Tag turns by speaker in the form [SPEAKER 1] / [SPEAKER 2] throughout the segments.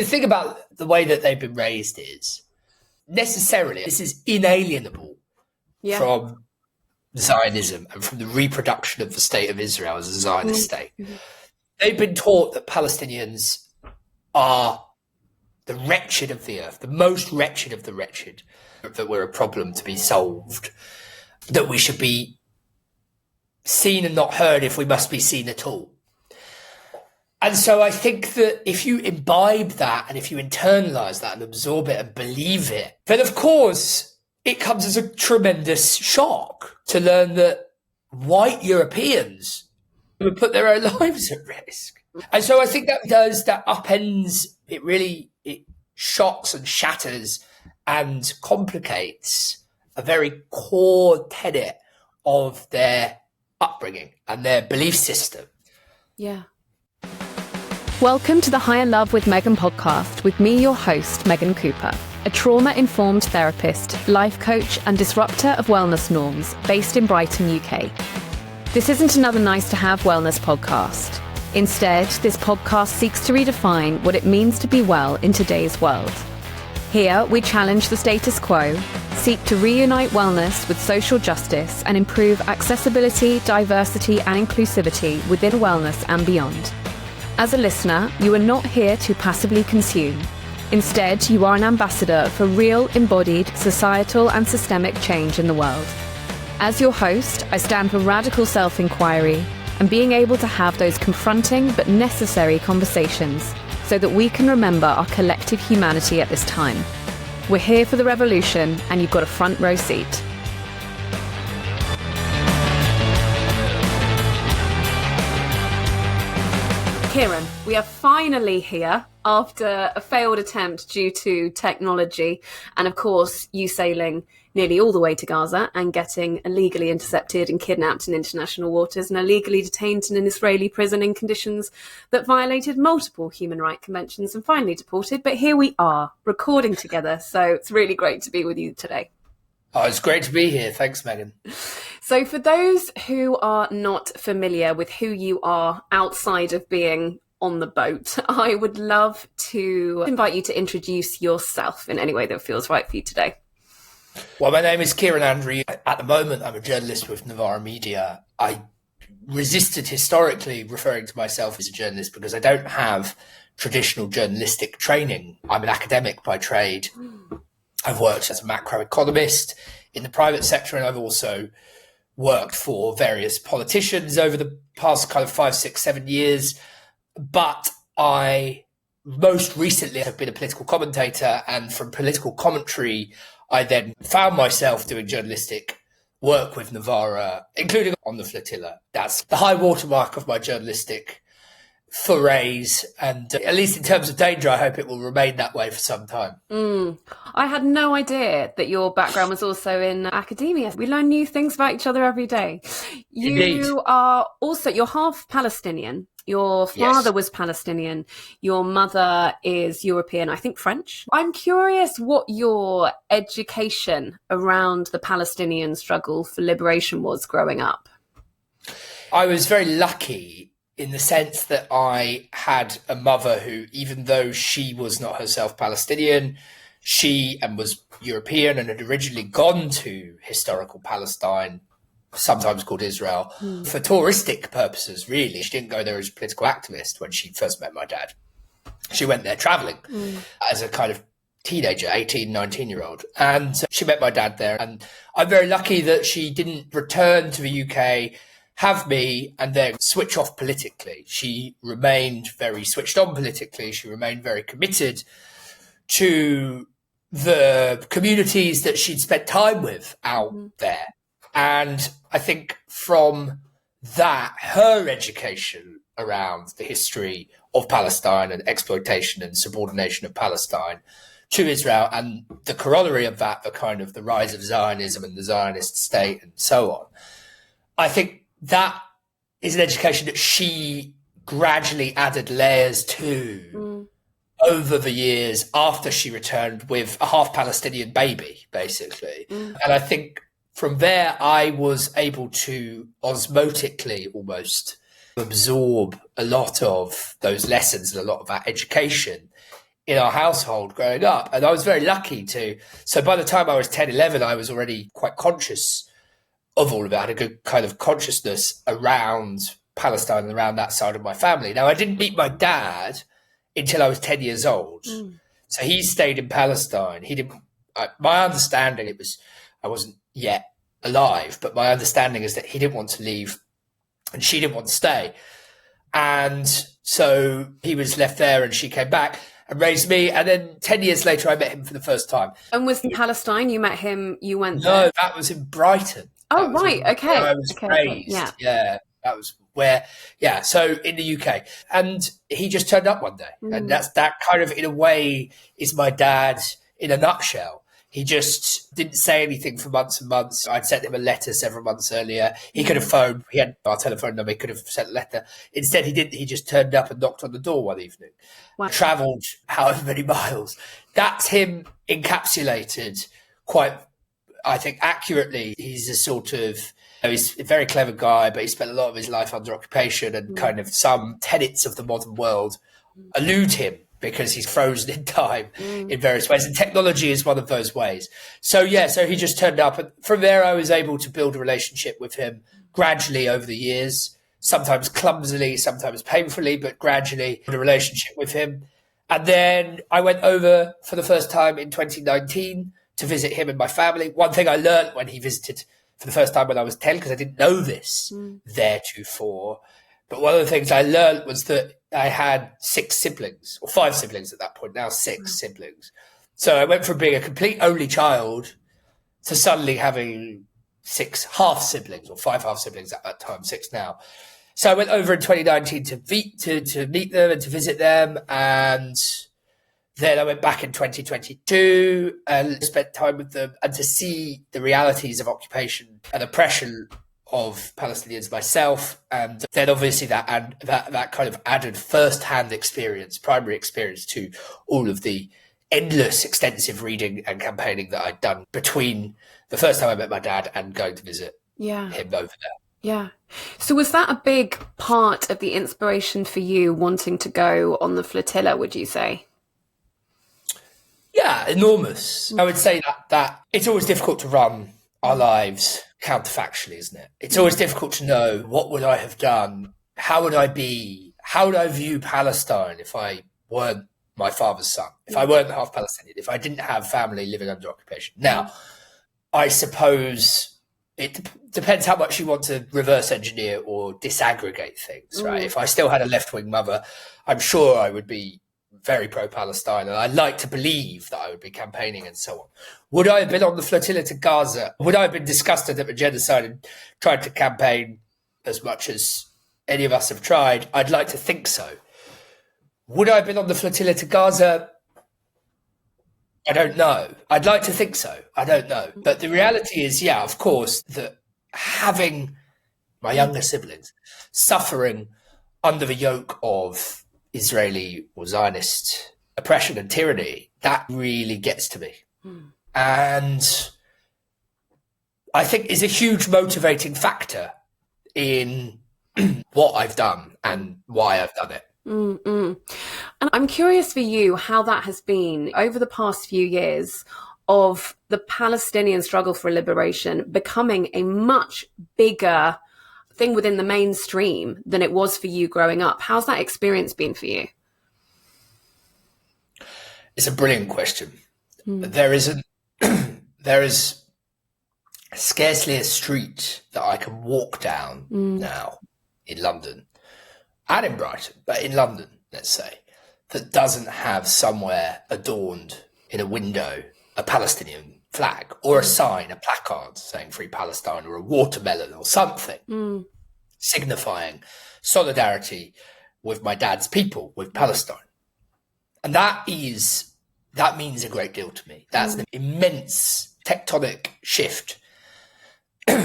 [SPEAKER 1] The thing about the way that they've been raised is necessarily this is inalienable from Zionism and from the reproduction of the state of Israel as a Zionist state. They've been taught that Palestinians are the wretched of the earth, the most wretched of the wretched, that we're a problem to be solved, that we should be seen and not heard if we must be seen at all. And so I think that if you imbibe that and if you internalize that and absorb it and believe it, then of course it comes as a tremendous shock to learn that white Europeans would put their own lives at risk. And so I think that upends, it shocks and shatters and complicates a very core tenet of their upbringing and their belief system.
[SPEAKER 2] Yeah. Welcome to the High and Love with Megan podcast with me, your host, Megan Cooper, a trauma-informed therapist, life coach and disruptor of wellness norms based in Brighton, UK. This isn't another nice-to-have wellness podcast. Instead, this podcast seeks to redefine what it means to be well in today's world. Here, we challenge the status quo, seek to reunite wellness with social justice and improve accessibility, diversity and inclusivity within wellness and beyond. As a listener, you are not here to passively consume. Instead, you are an ambassador for real, embodied, societal and systemic change in the world. As your host, I stand for radical self-inquiry and being able to have those confronting but necessary conversations so that we can remember our collective humanity at this time. We're here for the revolution and you've got a front row seat. Kieran, we are finally here after a failed attempt due to technology and, of course, you sailing nearly all the way to Gaza and getting illegally intercepted and kidnapped in international waters and illegally detained in an Israeli prison in conditions that violated multiple human rights conventions and finally deported. But here we are, recording together, so it's really great to be with you today.
[SPEAKER 1] Oh, it's great to be here. Thanks, Megan.
[SPEAKER 2] So for those who are not familiar with who you are outside of being on the boat, I would love to invite you to introduce yourself in any way that feels right for you today.
[SPEAKER 1] Well, my name is Kieran Andrieu. At the moment, I'm a journalist with Novara Media. I resisted historically referring to myself as a journalist because I don't have traditional journalistic training. I'm an academic by trade. I've worked as a macroeconomist in the private sector, and I've also worked for various politicians over the past kind of 5, 6, 7 years. But I most recently have been a political commentator, and from political commentary, I then found myself doing journalistic work with Novara, including on the flotilla. That's the high watermark of my journalistic forays, and at least in terms of danger, I hope it will remain that way for some time.
[SPEAKER 2] I had no idea that your background was also in academia. We learn new things about each other every day.
[SPEAKER 1] Indeed.
[SPEAKER 2] You're half Palestinian. Your father was Palestinian. Your mother is European, I think French. I'm curious what your education around the Palestinian struggle for liberation was growing up.
[SPEAKER 1] I was very lucky in the sense that I had a mother who, even though she was not herself Palestinian, she was European and had originally gone to historical Palestine, sometimes called Israel, for touristic purposes, really. She didn't go there as a political activist when she first met my dad. She went there traveling as a kind of teenager, 18, 19-year-old. And she met my dad there. And I'm very lucky that she didn't return to the UK, have me, and then switch off politically. She remained very switched on politically. She remained very committed to the communities that she'd spent time with out there. And I think from that, her education around the history of Palestine and exploitation and subordination of Palestine to Israel, and the corollary of that, the kind of the rise of Zionism and the Zionist state and so on, I think that is an education that she gradually added layers to over the years after she returned with a half-Palestinian baby, basically. And I think from there, I was able to osmotically almost absorb a lot of those lessons and a lot of that education in our household growing up. And I was very lucky to. So by the time I was 10, 11, I was already quite conscious of all of it. I had a good kind of consciousness around Palestine and around that side of my family. Now, I didn't meet my dad until I was 10 years old. So he stayed in Palestine. He didn't. My understanding, I wasn't yet alive, but my understanding is that he didn't want to leave and she didn't want to stay. And so he was left there and she came back and raised me. And then 10 years later, I met him for the first time.
[SPEAKER 2] And was in Palestine? You met him, you went
[SPEAKER 1] there?
[SPEAKER 2] No,
[SPEAKER 1] that was in Brighton.
[SPEAKER 2] Oh, right. Okay.
[SPEAKER 1] Where I was raised.
[SPEAKER 2] Okay.
[SPEAKER 1] Yeah. That was where, so in the UK. And he just turned up one day. And that kind of, in a way, is my dad in a nutshell. He just didn't say anything for months and months. I'd sent him a letter several months earlier. He could have phoned. He had our telephone number. He could have sent a letter. Instead, he didn't. He just turned up and knocked on the door one evening. Wow. Travelled however many miles. That's him encapsulated quite, I think, accurately. He's a sort of, he's a very clever guy, but he spent a lot of his life under occupation, and kind of some tenets of the modern world elude him, because he's frozen in time in various ways. And technology is one of those ways. So he just turned up. And from there, I was able to build a relationship with him gradually over the years, sometimes clumsily, sometimes painfully, but gradually build a relationship with him. And then I went over for the first time in 2019 to visit him and my family. One thing I learned when he visited for the first time when I was 10, because I didn't know this theretofore, but one of the things I learned was that I had 6 siblings, or 5 siblings at that point, now 6 siblings. So I went from being a complete only child to suddenly having 6 half siblings, or 5 half siblings at that time, 6 now. So I went over in 2019 to meet them and to visit them. And then I went back in 2022 and spent time with them and to see the realities of occupation and oppression of Palestinians myself. And then obviously that kind of added first-hand experience, primary experience, to all of the endless extensive reading and campaigning that I'd done between the first time I met my dad and going to visit him over there.
[SPEAKER 2] Yeah. So was that a big part of the inspiration for you wanting to go on the flotilla, would you say?
[SPEAKER 1] Yeah, enormous. I would say that it's always difficult to run our lives counterfactually, isn't it? It's always difficult to know, what would I have done? How would I be? How would I view Palestine if I weren't my father's son? If I weren't half Palestinian? If I didn't have family living under occupation? Now, I suppose it depends how much you want to reverse engineer or disaggregate things, right? If I still had a left-wing mother, I'm sure I would be very pro-Palestine, and I'd like to believe that I would be campaigning and so on. Would I have been on the flotilla to Gaza? Would I have been disgusted at the genocide and tried to campaign as much as any of us have tried? I'd like to think so. Would I have been on the flotilla to Gaza? I don't know. I'd like to think so. I don't know. But the reality is, of course, that having my younger siblings suffering under the yoke of Israeli or Zionist oppression and tyranny, that really gets to me. And I think is a huge motivating factor in what I've done and why I've done it.
[SPEAKER 2] And I'm curious for you how that has been over the past few years of the Palestinian struggle for liberation becoming a much bigger thing within the mainstream than it was for you growing up. How's that experience been for you?
[SPEAKER 1] It's a brilliant question. There is scarcely a street that I can walk down now in London and in Brighton, but in London, let's say, that doesn't have somewhere adorned in a window a Palestinian flag or a sign, a placard saying Free Palestine, or a watermelon or something signifying solidarity with my dad's people, with Palestine. And that means a great deal to me. That's an immense tectonic shift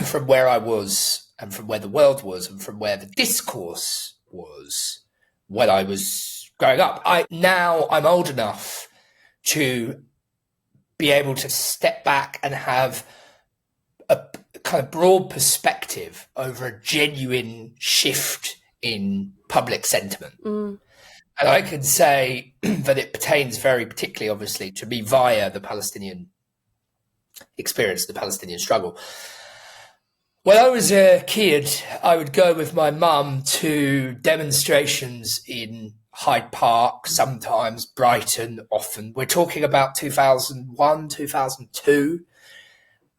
[SPEAKER 1] from where I was and from where the world was and from where the discourse was when I was growing up. I'm old enough to be able to step back and have a kind of broad perspective over a genuine shift in public sentiment. And I can say that it pertains very particularly, obviously, to me via the Palestinian experience, the Palestinian struggle. When I was a kid, I would go with my mum to demonstrations in Hyde Park, sometimes Brighton, often. We're talking about 2001, 2002.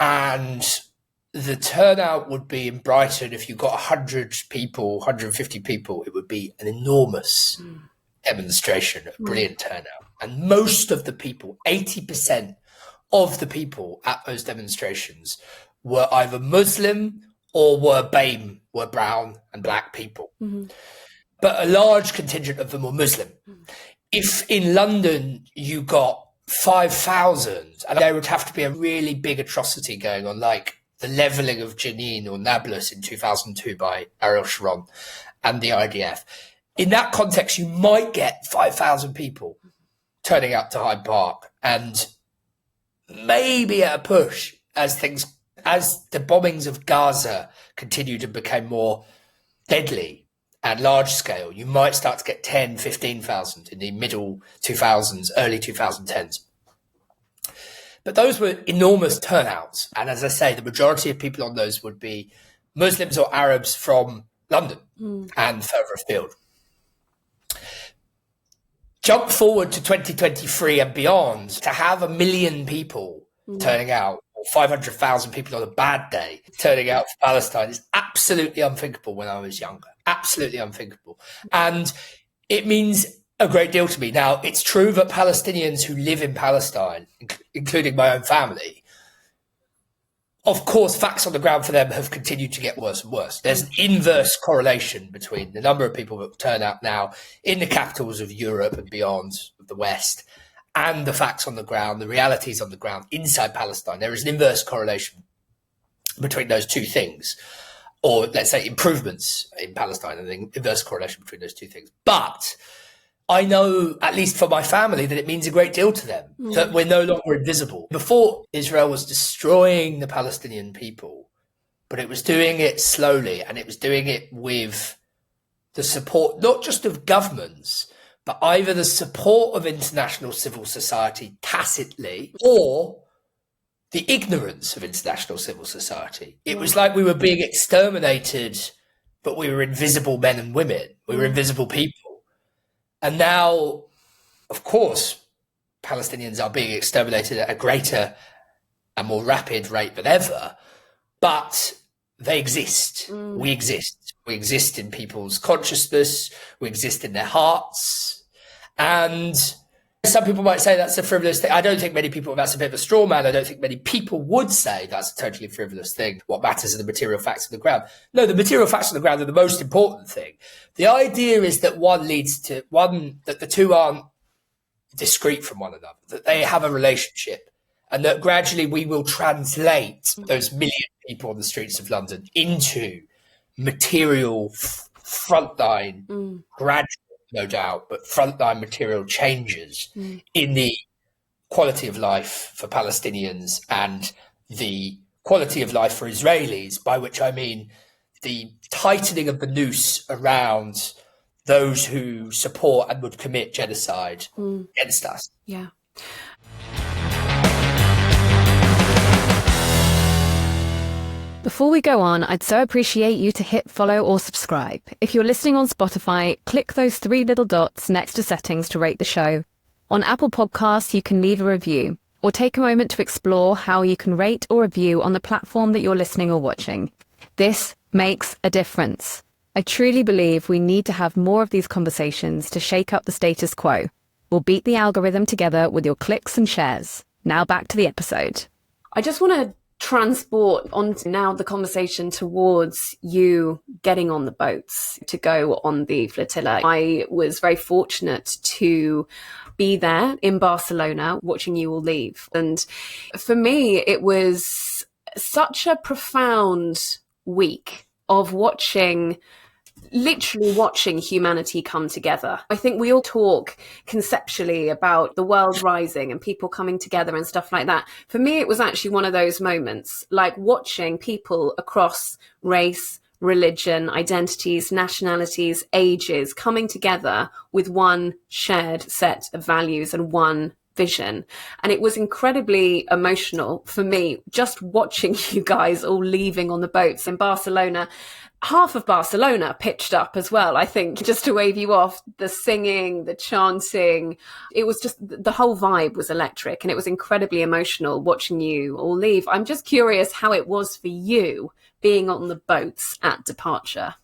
[SPEAKER 1] And the turnout would be in Brighton, if you got 100 people, 150 people, it would be an enormous demonstration, a brilliant turnout. And most of the people, 80% of the people at those demonstrations were either Muslim or were BAME, were brown and black people. But a large contingent of them were Muslim. If in London you got 5,000, and there would have to be a really big atrocity going on, like the levelling of Jenin or Nablus in 2002 by Ariel Sharon and the IDF. In that context, you might get 5,000 people turning out to Hyde Park, and maybe at a push, as the bombings of Gaza continued and became more deadly and large scale, you might start to get 10, 15,000 in the middle 2000s, early 2010s. But those were enormous turnouts. And as I say, the majority of people on those would be Muslims or Arabs from London and further afield. Jump forward to 2023 and beyond, to have 1 million people turning out, or 500,000 people on a bad day turning out for Palestine is absolutely unthinkable when I was younger. Absolutely unthinkable. And it means a great deal to me. Now, it's true that Palestinians who live in Palestine, including my own family, of course, facts on the ground for them have continued to get worse and worse. There's an inverse correlation between the number of people that turn out now in the capitals of Europe and beyond, of the West, and the facts on the ground, the realities on the ground inside Palestine. There is an inverse correlation between those two things, or let's say improvements in Palestine, and the inverse correlation between those two things. But I know, at least for my family, that it means a great deal to them, that we're no longer invisible. Before, Israel was destroying the Palestinian people, but it was doing it slowly, and it was doing it with the support, not just of governments, but either the support of international civil society tacitly, or the ignorance of international civil society. It was like we were being exterminated, but we were invisible men and women. We were invisible people. And now, of course, Palestinians are being exterminated at a greater and more rapid rate than ever, but they exist. We exist. We exist in people's consciousness. We exist in their hearts. And some people might say that's a frivolous thing. I don't think many people, that's a bit of a straw man. I don't think many people would say that's a totally frivolous thing. What matters are the material facts on the ground. No, the material facts on the ground are the most important thing. The idea is that that the two aren't discrete from one another, that they have a relationship, and that gradually we will translate those million people on the streets of London into material frontline, gradual, no doubt, but frontline material changes in the quality of life for Palestinians and the quality of life for Israelis, by which I mean the tightening of the noose around those who support and would commit genocide against us.
[SPEAKER 2] Yeah. Before we go on, I'd so appreciate you to hit follow or subscribe. If you're listening on Spotify, click those 3 little dots next to settings to rate the show. On Apple Podcasts, you can leave a review, or take a moment to explore how you can rate or review on the platform that you're listening or watching. This makes a difference. I truly believe we need to have more of these conversations to shake up the status quo. We'll beat the algorithm together with your clicks and shares. Now back to the episode. I just want to transport onto now the conversation towards you getting on the boats to go on the flotilla. I was very fortunate to be there in Barcelona watching you all leave. And for me, it was such a profound week of literally watching humanity come together. I think we all talk conceptually about the world rising and people coming together and stuff like that. For me, it was actually one of those moments, like watching people across race, religion, identities, nationalities, ages coming together with one shared set of values and one vision. And it was incredibly emotional for me just watching you guys all leaving on the boats in Barcelona. Half of Barcelona pitched up as well, I think, just to wave you off. The singing, the chanting, it was just, the whole vibe was electric, and it was incredibly emotional watching you all leave. I'm just curious how it was for you being on the boats at departure.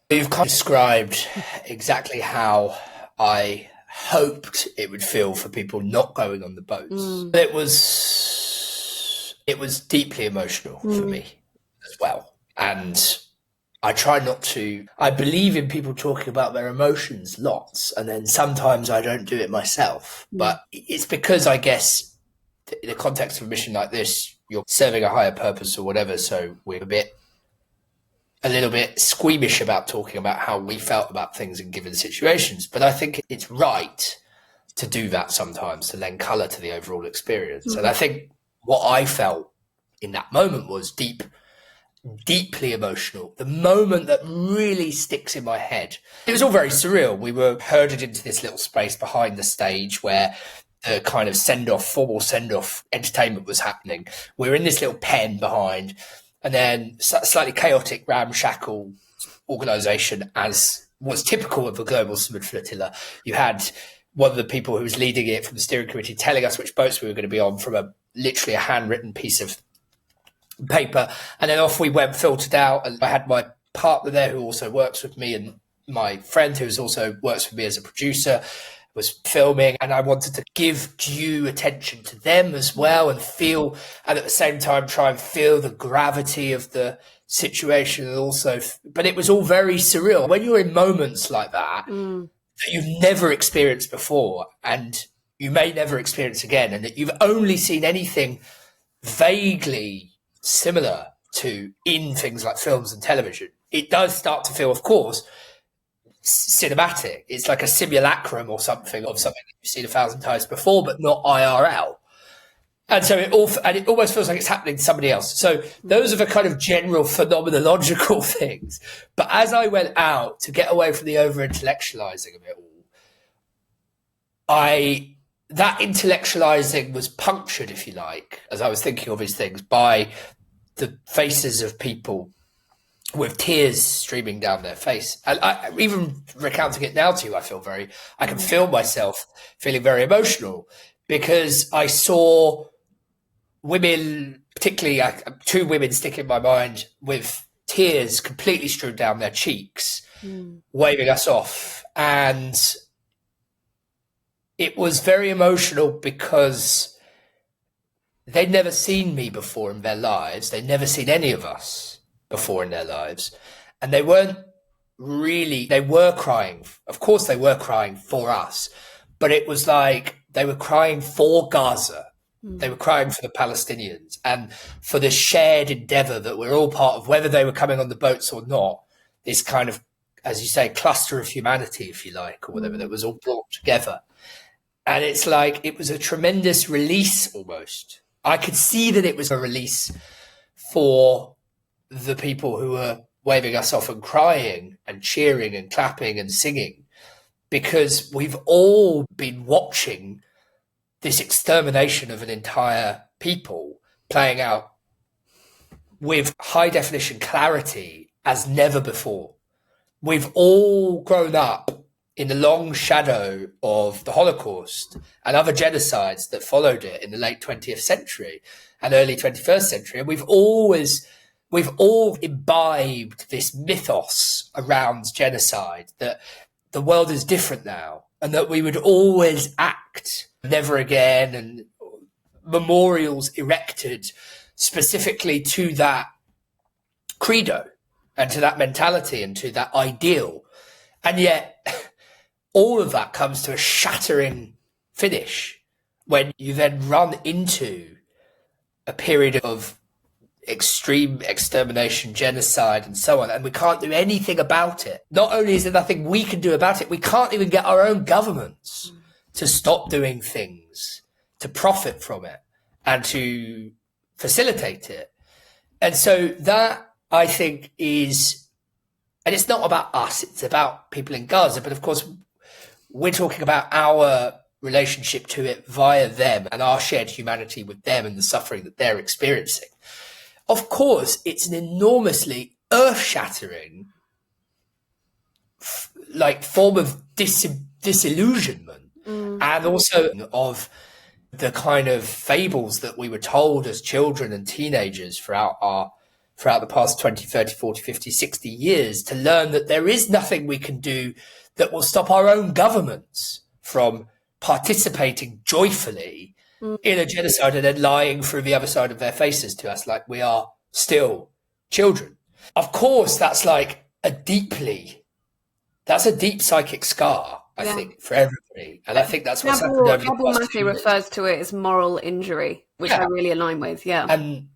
[SPEAKER 1] You've kind of described exactly how I hoped it would feel for people not going on the boats. It was deeply emotional for me as well. And I try not to, I believe in people talking about their emotions lots, and then sometimes I don't do it myself. But it's because, I guess, in the context of a mission like this, you're serving a higher purpose or whatever, so we're a little bit squeamish about talking about how we felt about things in given situations. But I think it's right to do that sometimes, to lend colour to the overall experience. And I think what I felt in that moment was deeply emotional. The moment that really sticks in my head. It was all very surreal. We were herded into this little space behind the stage where the kind of formal send-off entertainment was happening. We were in this little pen behind, and then slightly chaotic, ramshackle organisation, as was typical of the Global Freedom Flotilla. You had one of the people who was leading it from the steering committee telling us which boats we were going to be on from literally a handwritten piece of paper. And then off we went, filtered out. And I had my partner there who also works with me, and my friend who also works with me as a producer was filming, and I wanted to give due attention to them as well, and at the same time try and feel the gravity of the situation, and also, but it was all very surreal. When you're in moments like that you've never experienced before, and you may never experience again, and that you've only seen anything vaguely similar to in things like films and television, it does start to feel, of course, cinematic. It's like a simulacrum or something of something that you've seen 1,000 times before, but not IRL. And so it almost feels like it's happening to somebody else. So those are the kind of general phenomenological things. But as I went out to get away from the over-intellectualizing of it all, that intellectualizing was punctured, if you like, as I was thinking of these things, by the faces of people with tears streaming down their face. And even recounting it now to you, I can feel myself feeling very emotional, because I saw women, particularly two women stick in my mind, with tears completely strewn down their cheeks, waving us off. And it was very emotional because they'd never seen me before in their lives. They'd never seen any of us before in their lives. And they were crying. Of course they were crying for us, but it was like they were crying for Gaza. They were crying for the Palestinians and for the shared endeavour that we're all part of, whether they were coming on the boats or not. This kind of, as you say, cluster of humanity, if you like, or whatever, that was all brought together. And it's like, it was a tremendous release almost. I could see that it was a release for the people who were waving us off and crying and cheering and clapping and singing, because we've all been watching this extermination of an entire people playing out with high definition clarity as never before. We've all grown up in the long shadow of the Holocaust and other genocides that followed it in the late 20th century and early 21st century. And we've all imbibed this mythos around genocide, that the world is different now and that we would always act never again, and memorials erected specifically to that credo and to that mentality and to that ideal. And yet all of that comes to a shattering finish when you then run into a period of extreme extermination, genocide, and so on, and we can't do anything about it. Not only is there nothing we can do about it, we can't even get our own governments to stop doing things, to profit from it, and to facilitate it. And so that, I think, is, and it's not about us, it's about people in Gaza. But of course, we're talking about our relationship to it via them and our shared humanity with them and the suffering that they're experiencing. Of course, it's an enormously earth-shattering form of disillusionment, and also of the kind of fables that we were told as children and teenagers throughout the past 20, 30, 40, 50, 60 years, to learn that there is nothing we can do that will stop our own governments from participating joyfully in a genocide and then lying through the other side of their faces to us like we are still children. Of course, that's like a deep psychic scar, I think, for everybody. And I think that's what's happened over the past 2 years.
[SPEAKER 2] refers to it as moral injury, which I really align with,
[SPEAKER 1] And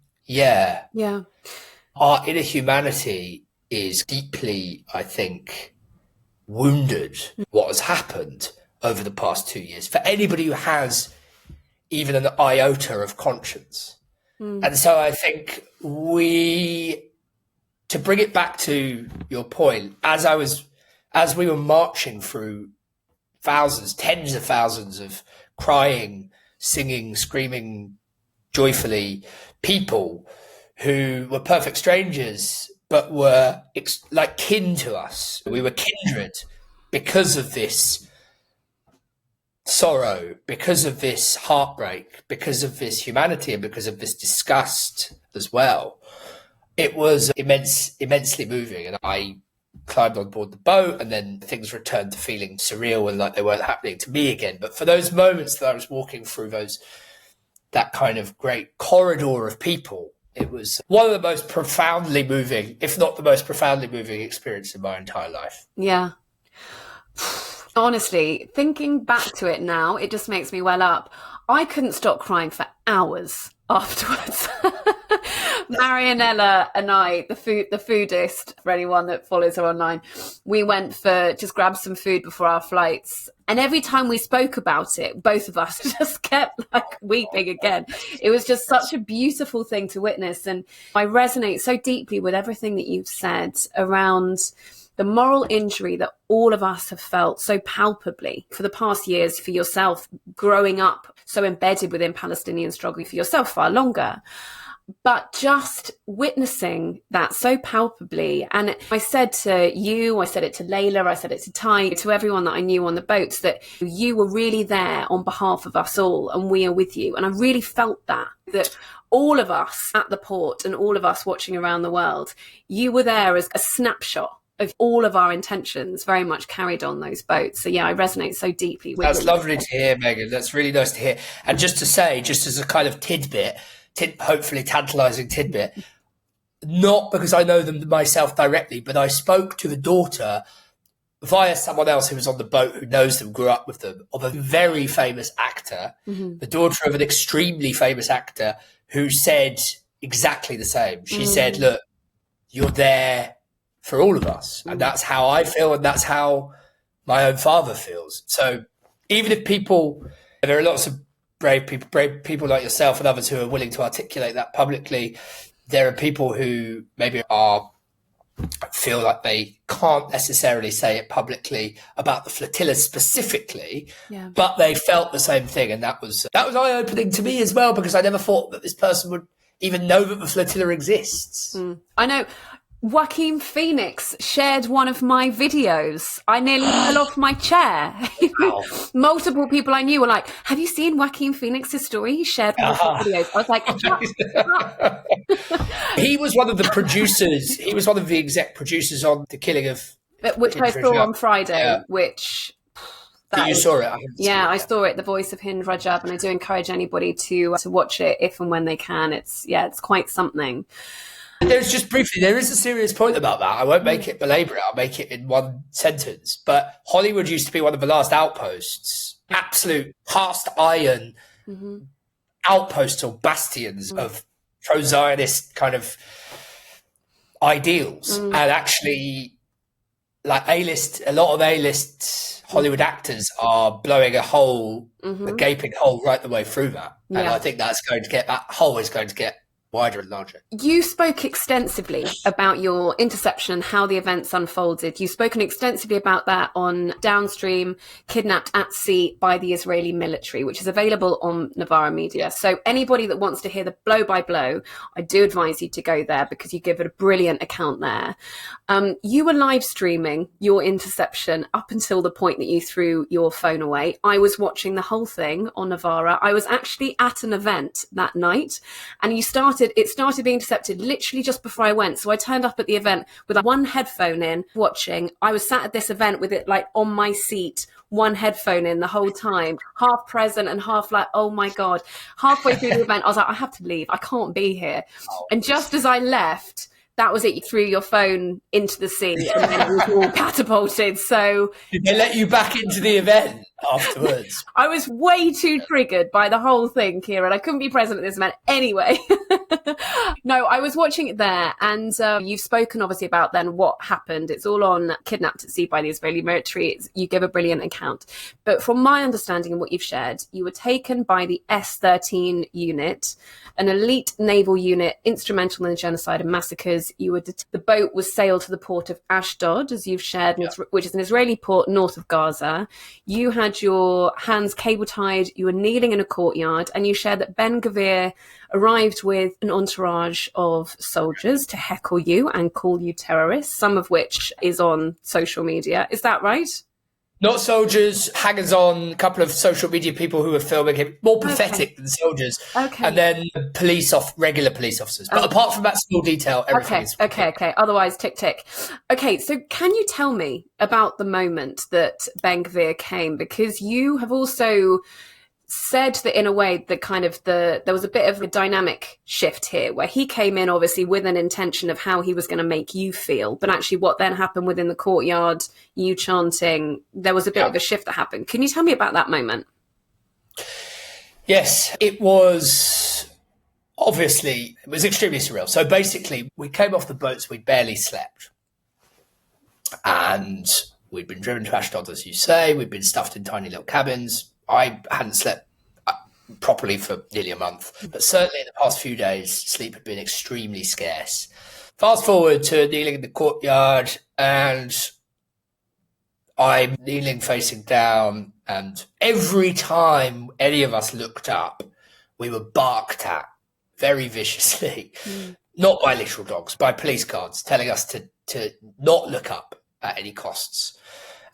[SPEAKER 1] our inner humanity is deeply, I think, wounded what has happened over the past 2 years for anybody who has even an iota of conscience. And so I think to bring it back to your point, as we were marching through thousands, tens of thousands of crying, singing, screaming, joyfully people who were perfect strangers, but were kin to us. We were kindred because of this sorrow, because of this heartbreak, because of this humanity, and because of this disgust as well. It was immensely moving, and I climbed on board the boat, and then things returned to feeling surreal and like they weren't happening to me again. But for those moments that I was walking through that kind of great corridor of people, it was one of the most profoundly moving, if not the most profoundly moving experience in my entire life.
[SPEAKER 2] Yeah. Honestly, thinking back to it now, it just makes me well up. I couldn't stop crying for hours afterwards. Marianella and I, the foodist, for anyone that follows her online, we went for just grab some food before our flights. And every time we spoke about it, both of us just kept weeping again. It was just such a beautiful thing to witness. And I resonate so deeply with everything that you've said around the moral injury that all of us have felt so palpably for the past years, for yourself growing up so embedded within Palestinian struggle, for yourself far longer. But just witnessing that so palpably, and I said to you, I said it to Layla, I said it to Ty, to everyone that I knew on the boats, that you were really there on behalf of us all, and we are with you. And I really felt that all of us at the port and all of us watching around the world, you were there as a snapshot of all of our intentions very much carried on those boats. So I resonate so deeply with
[SPEAKER 1] That's lovely to hear, Megan. That's really nice to hear. And just to say, just as a kind of hopefully tantalizing tidbit, not because I know them myself directly, but I spoke to the daughter via someone else who was on the boat who knows them, grew up with them, of a very famous actor, the daughter of an extremely famous actor, who said exactly the same. She said, look, you're there for all of us. And that's how I feel, and that's how my own father feels. So even if there are lots of brave people like yourself and others who are willing to articulate that publicly, there are people who maybe feel like they can't necessarily say it publicly about the flotilla specifically, but they felt the same thing. And that was eye-opening to me as well, because I never thought that this person would even know that the flotilla exists.
[SPEAKER 2] I know. Joaquin Phoenix shared one of my videos. I nearly fell off my chair.
[SPEAKER 1] Wow.
[SPEAKER 2] Multiple people I knew were like, have you seen Joaquin Phoenix's story? He shared one of my videos. I was like,
[SPEAKER 1] He was one of the producers. He was one of the exec producers on the killing of...
[SPEAKER 2] Which I saw on Friday, which...
[SPEAKER 1] You saw it?
[SPEAKER 2] I saw it, The Voice of Hind Rajab, and I do encourage anybody to watch it if and when they can. It's quite something.
[SPEAKER 1] There's just briefly, there is a serious point about that. I won't make it belabor it. I'll make it in one sentence. But Hollywood used to be one of the last outposts, absolute cast iron outposts or bastions of pro-Zionist kind of ideals. And actually, a lot of A-list Hollywood actors are blowing a gaping hole right the way through that. And I think that hole is going to get wider and larger.
[SPEAKER 2] You spoke extensively about your interception and how the events unfolded. You've spoken extensively about that on Downstream, Kidnapped at Sea by the Israeli Military, which is available on Novara Media. So anybody that wants to hear the blow by blow, I do advise you to go there because you give it a brilliant account there. You were live streaming your interception up until the point that you threw your phone away. I was watching the whole thing on Novara. I was actually at an event that night, and it started being intercepted literally just before I went. So I turned up at the event with one headphone in watching. I was sat at this event with it like on my seat, one headphone in the whole time, half present and half like, oh my God. Halfway through the event, I was like, I have to leave. I can't be here. And just as I left, that was it. You threw your phone into the sea and then it was all catapulted. So
[SPEAKER 1] did they let you back into the event afterwards?
[SPEAKER 2] I was way too triggered by the whole thing, Kieran. I couldn't be present at this event anyway. No, I was watching it there, and you've spoken obviously about then what happened. It's all on Kidnapped at Sea by the Israeli Military. You give a brilliant account. But from my understanding and what you've shared, you were taken by the S-13 unit, an elite naval unit instrumental in the genocide and massacres. The boat was sailed to the port of Ashdod, as you've shared, which is an Israeli port north of Gaza. You had your hands cable tied, you were kneeling in a courtyard, and you shared that Ben-Gvir arrived with an entourage of soldiers to heckle you and call you terrorists, some of which is on social media. Is that right?
[SPEAKER 1] Not soldiers, hangers-on, a couple of social media people who were filming him, more pathetic than soldiers.
[SPEAKER 2] Okay.
[SPEAKER 1] And then regular police officers. But apart from that small detail, everything is...
[SPEAKER 2] Okay. Otherwise, tick. Okay, so can you tell me about the moment that Ben-Gvir came? Because you have also said that in a way that there was a bit of a dynamic shift here where he came in obviously with an intention of how he was going to make you feel, but actually what then happened within the courtyard, you chanting, there was a bit of a shift that happened. Can you tell me about that moment?
[SPEAKER 1] Yes, it was extremely surreal. So basically we came off the boats, we'd barely slept, and we'd been driven to Ashdod, as you say. We'd been stuffed in tiny little cabins. I hadn't slept properly for nearly a month, but certainly in the past few days, sleep had been extremely scarce. Fast forward to kneeling in the courtyard, and I'm kneeling facing down, and every time any of us looked up, we were barked at very viciously, not by literal dogs, by police guards telling us to not look up at any costs.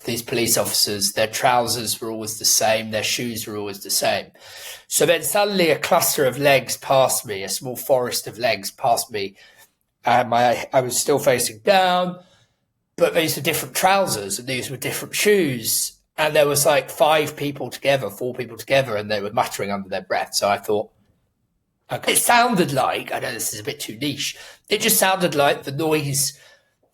[SPEAKER 1] These police officers, their trousers were always the same, their shoes were always the same. So then suddenly a cluster of legs passed me, a small forest of legs passed me, and I was still facing down, but these were different trousers and these were different shoes. And there was like 4 people together, and they were muttering under their breath. So I thought, okay. It sounded like, I know this is a bit too niche, it just sounded like the noise,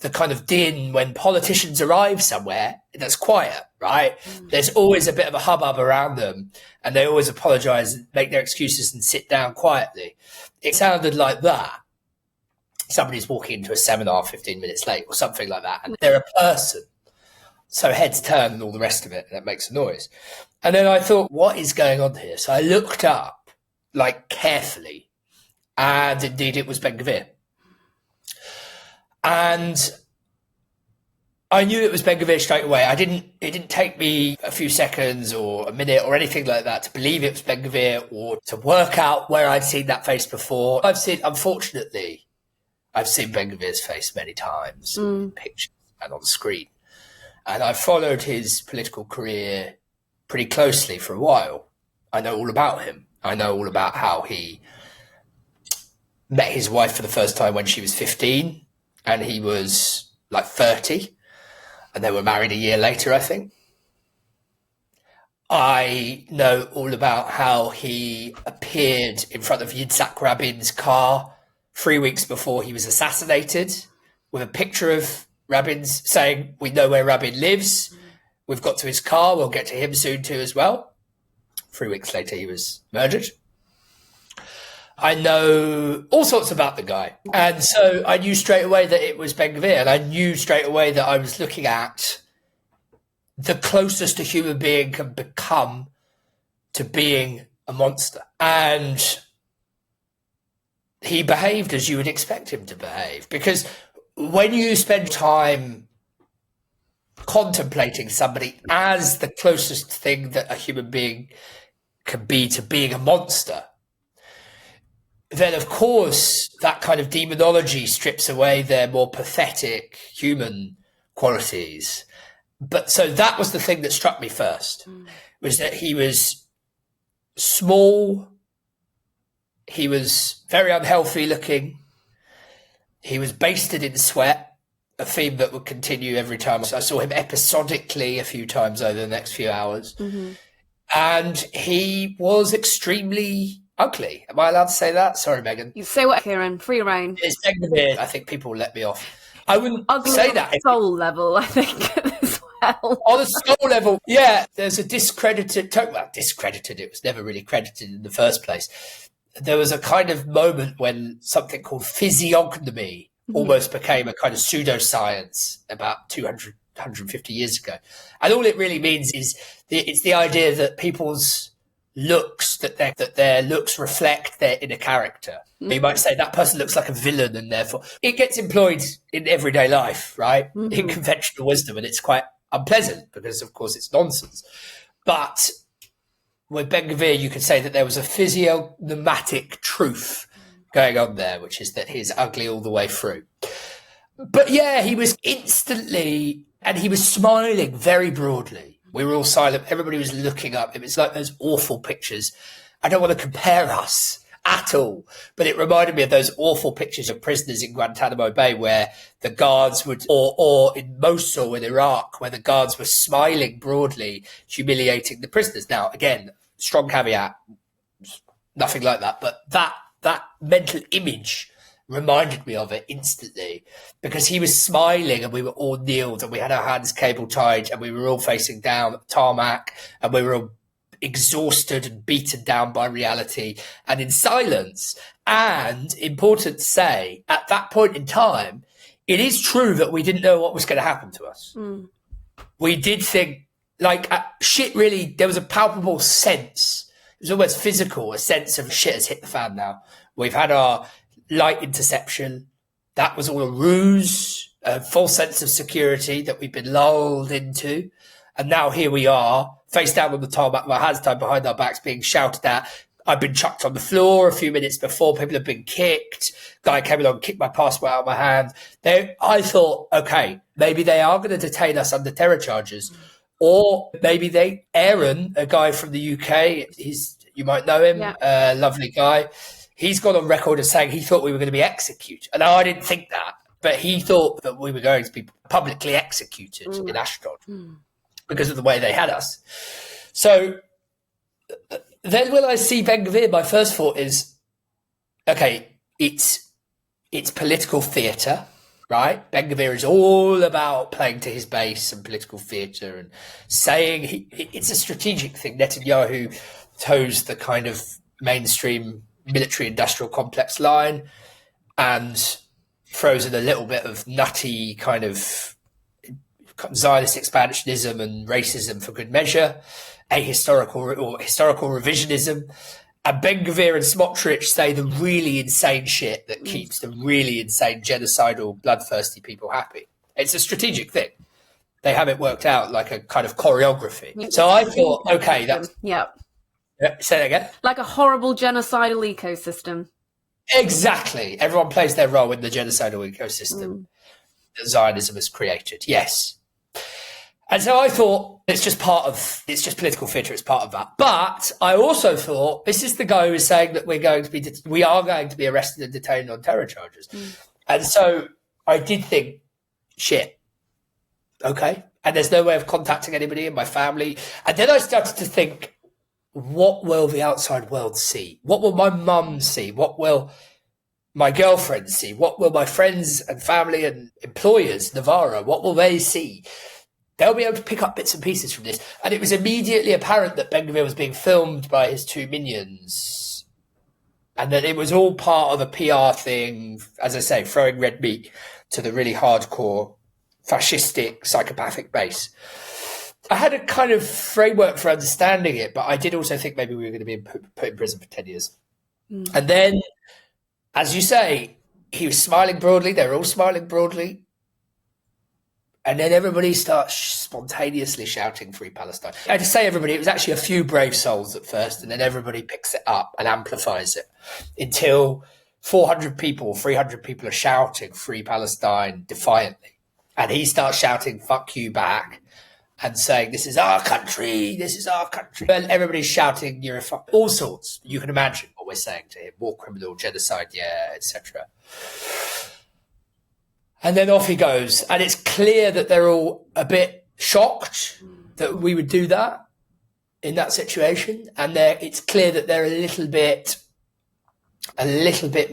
[SPEAKER 1] the kind of din when politicians arrive somewhere that's quiet, right? There's always a bit of a hubbub around them, and they always apologize, make their excuses and sit down quietly. It sounded like that. Somebody's walking into a seminar 15 minutes late or something like that, and they're a person. So heads turn and all the rest of it, and it makes a noise. And then I thought, what is going on here? So I looked up, like, carefully, and indeed it was Ben-Gvir. And I knew it was Ben-Gvir straight away. It didn't take me a few seconds or a minute or anything like that to believe it was Ben-Gvir or to work out where I'd seen that face before. Unfortunately, I've seen Ben-Gvir's face many times in pictures and on screen. And I followed his political career pretty closely for a while. I know all about him. I know all about how he met his wife for the first time when she was 15. And he was like 30, and they were married a year later, I think. I know all about how he appeared in front of Yitzhak Rabin's car 3 weeks before he was assassinated with a picture of Rabin's saying, "We know where Rabin lives. We've got to his car. We'll get to him soon too as well." 3 weeks later, he was murdered. I know all sorts about the guy. And so I knew straight away that it was Ben-Gvir, and I knew straight away that I was looking at the closest a human being can become to being a monster. And he behaved as you would expect him to behave. Because when you spend time contemplating somebody as the closest thing that a human being can be to being a monster, then of course that kind of demonology strips away their more pathetic human qualities. But so that was the thing that struck me first, was that he was small, he was very unhealthy looking, he was basted in sweat, a theme that would continue every time. I saw him episodically a few times over the next few hours. And he was extremely ugly. Am I allowed to say that? Sorry, Megan.
[SPEAKER 2] You say what, Kieran? Free reign.
[SPEAKER 1] It's Ben-Gvir. I think people will let me off. I wouldn't
[SPEAKER 2] Ugly
[SPEAKER 1] say that.
[SPEAKER 2] Soul level, I think, as well.
[SPEAKER 1] On a soul level, yeah, there's a discredited, it was never really credited in the first place. There was a kind of moment when something called physiognomy almost became a kind of pseudoscience about 200, 150 years ago. And all it really means is it's the idea that people's looks, that their looks reflect their inner character. You might say that person looks like a villain, and therefore it gets employed in everyday life, right? In conventional wisdom, and it's quite unpleasant because, of course, it's nonsense. But with Ben-Gvir, you could say that there was a physiognomatic truth going on there, which is that he's ugly all the way through. But yeah, he was instantly, and he was smiling very broadly. We were all silent. Everybody was looking up. It was like those awful pictures. I don't want to compare us at all, but it reminded me of those awful pictures of prisoners in Guantanamo Bay where the guards would, or in Mosul in Iraq, where the guards were smiling broadly, humiliating the prisoners. Now, again, strong caveat, nothing like that, but that mental image reminded me of it instantly, because he was smiling and we were all kneeled and we had our hands cable tied and we were all facing down at the tarmac and we were all exhausted and beaten down by reality and in silence. And important to say, at that point in time, it is true that we didn't know what was going to happen to us. We did think, like, shit really, there was a palpable sense, it was almost physical, a sense of shit has hit the fan now. We've had our light interception. That was all a ruse, a false sense of security that we've been lulled into. And now here we are, face down on the tarmac, my hands tied behind our backs, being shouted at. I've been chucked on the floor a few minutes before. People have been kicked. Guy came along, kicked my passport out of my hand. I thought, okay, maybe they are going to detain us under terror charges. Or maybe Aaron, a guy from the UK, you might know him, lovely guy. He's gone on record as saying he thought we were going to be executed. And I didn't think that, but he thought that we were going to be publicly executed in Ashdod because of the way they had us. So then when I see Ben-Gvir, my first thought is, okay, it's political theatre, right? Ben-Gvir is all about playing to his base and political theatre and saying it's a strategic thing. Netanyahu toes the kind of mainstream military-industrial complex line and throws in a little bit of nutty kind of Zionist expansionism and racism for good measure, historical revisionism. And Ben-Gvir and Smotrich say the really insane shit that keeps the really insane, genocidal, bloodthirsty people happy. It's a strategic thing. They have it worked out like a kind of choreography. So I thought, okay, that's...
[SPEAKER 2] Yeah.
[SPEAKER 1] Say that again?
[SPEAKER 2] Like a horrible genocidal ecosystem.
[SPEAKER 1] Exactly. Everyone plays their role in the genocidal ecosystem that Zionism has created. Yes. And so I thought it's just political theatre, it's part of that. But I also thought this is the guy who is saying that we are going to be arrested and detained on terror charges. And so I did think, shit, okay. And there's no way of contacting anybody in my family. And then I started to think, what will the outside world see? What will my mum see? What will my girlfriend see? What will my friends and family and employers, Novara, what will they see? They'll be able to pick up bits and pieces from this. And it was immediately apparent that Ben-Gvir was being filmed by his two minions. And that it was all part of a PR thing, as I say, throwing red meat to the really hardcore, fascistic, psychopathic base. I had a kind of framework for understanding it, but I did also think maybe we were going to be put in prison for 10 years. And then as you say, he was smiling broadly. They were all smiling broadly. And then everybody starts spontaneously shouting Free Palestine. And to say everybody, it was actually a few brave souls at first, and then everybody picks it up and amplifies it until 400 people, 300 people are shouting Free Palestine defiantly. And he starts shouting, fuck you back, and saying, this is our country, this is our country. And everybody's shouting, you're a fuck, all sorts. You can imagine what we're saying to him. War criminal, genocide, yeah, etc. And then off he goes. And it's clear that they're all a bit shocked that we would do that in that situation. And it's clear that they're a little bit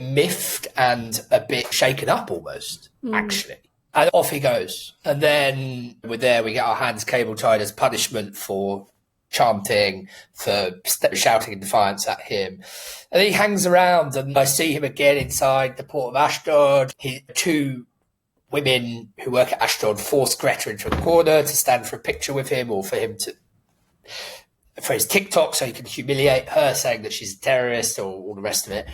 [SPEAKER 1] miffed and a bit shaken up almost, actually. And off he goes. And then we get our hands cable tied as punishment for chanting, for shouting in defiance at him. And he hangs around, and I see him again inside the port of Ashdod. Two women who work at Ashdod force Greta into a corner to stand for a picture with him, or for his TikTok so he can humiliate her, saying that she's a terrorist, or all the rest of it.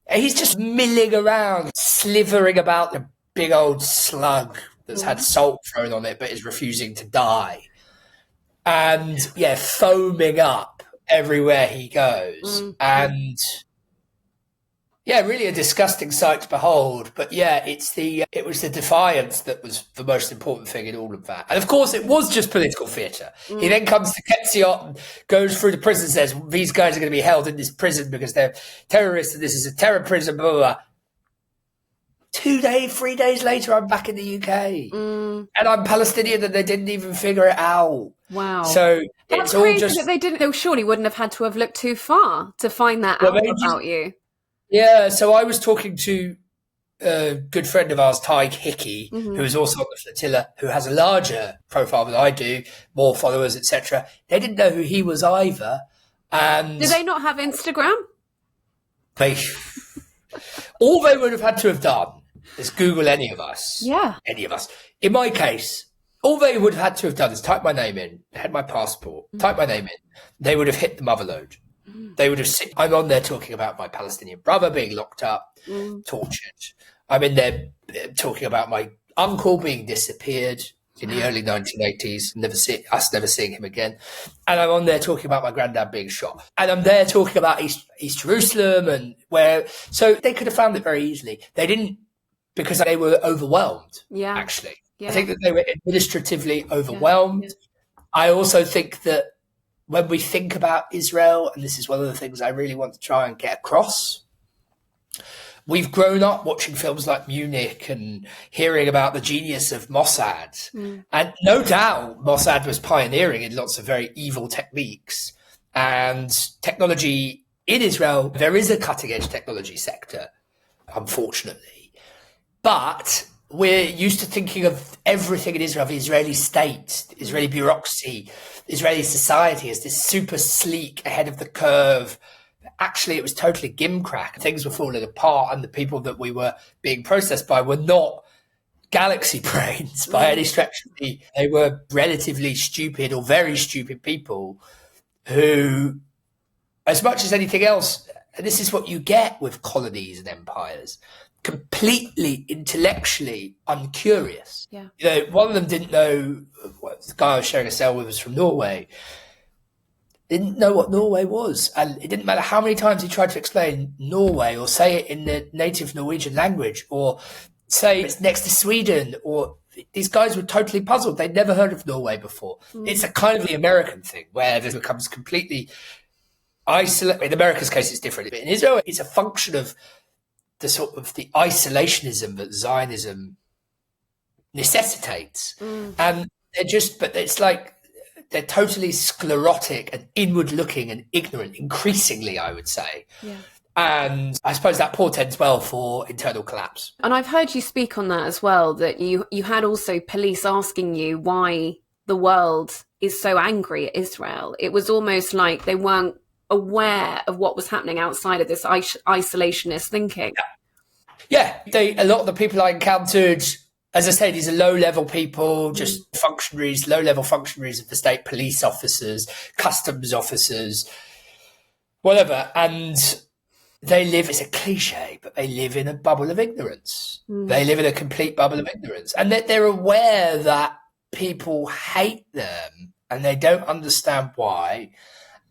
[SPEAKER 1] And he's just milling around, slithering about the big old slug that's had salt thrown on it but is refusing to die. And, foaming up everywhere he goes. And, really a disgusting sight to behold. But, it was the defiance that was the most important thing in all of that. And, of course, it was just political theatre. He then comes to Ketziot and goes through the prison and says, these guys are going to be held in this prison because they're terrorists and this is a terror prison, blah, blah, blah. 3 days later, I'm back in the UK. And I'm Palestinian and they didn't even figure it out.
[SPEAKER 2] Wow.
[SPEAKER 1] So
[SPEAKER 2] that's
[SPEAKER 1] it's all
[SPEAKER 2] crazy
[SPEAKER 1] just...
[SPEAKER 2] that they didn't, they surely wouldn't have had to have looked too far to find that out about you.
[SPEAKER 1] Yeah, so I was talking to a good friend of ours, Ty Hickey, who is also on the flotilla, who has a larger profile than I do, more followers, etc. They didn't know who he was either. And
[SPEAKER 2] do they not have Instagram?
[SPEAKER 1] All they would have had to have done is Google any of us.
[SPEAKER 2] Yeah.
[SPEAKER 1] Any of us. In my case, all they would have had to have done is type my name in, had my passport, type my name in. They would have hit the mother load. They would have seen, I'm on there talking about my Palestinian brother being locked up, tortured. I'm in there talking about my uncle being disappeared in the early 1980s, never seeing him again. And I'm on there talking about my granddad being shot. And I'm there talking about East Jerusalem and so they could have found it very easily. They didn't, because they were overwhelmed, actually. Yeah. I think that they were administratively overwhelmed. Yeah. I also think that when we think about Israel, and this is one of the things I really want to try and get across, we've grown up watching films like Munich and hearing about the genius of Mossad. And no doubt Mossad was pioneering in lots of very evil techniques and technology in Israel. There is a cutting edge technology sector, unfortunately. But we're used to thinking of everything in Israel, the Israeli state, the Israeli bureaucracy, Israeli society as this super sleek, ahead of the curve. Actually, it was totally gimcrack. Things were falling apart, and the people that we were being processed by were not galaxy brains by any stretch of the... They were relatively stupid or very stupid people who, as much as anything else, and this is what you get with colonies and empires, completely intellectually uncurious. Yeah. One of them didn't know, the guy I was sharing a cell with was from Norway, didn't know what Norway was. And it didn't matter how many times he tried to explain Norway or say it in the native Norwegian language or say it's next to Sweden, or these guys were totally puzzled. They'd never heard of Norway before. It's a kind of the American thing where it becomes completely isolated. In America's case, it's different. But in Israel, it's a function of the sort of the isolationism that Zionism necessitates. And it's like they're totally sclerotic and inward looking and ignorant, increasingly, I would say. Yeah. And I suppose that portends well for internal collapse.
[SPEAKER 2] And I've heard you speak on that as well, that you had also police asking you why the world is so angry at Israel. It was almost like they weren't aware of what was happening outside of this isolationist thinking.
[SPEAKER 1] Yeah, a lot of the people I encountered, as I say, these are low-level people, just functionaries, low-level functionaries of the state, police officers, customs officers, whatever. And they live, it's a cliche, but they live in a bubble of ignorance. They live in a complete bubble of ignorance. And that they're aware that people hate them and they don't understand why.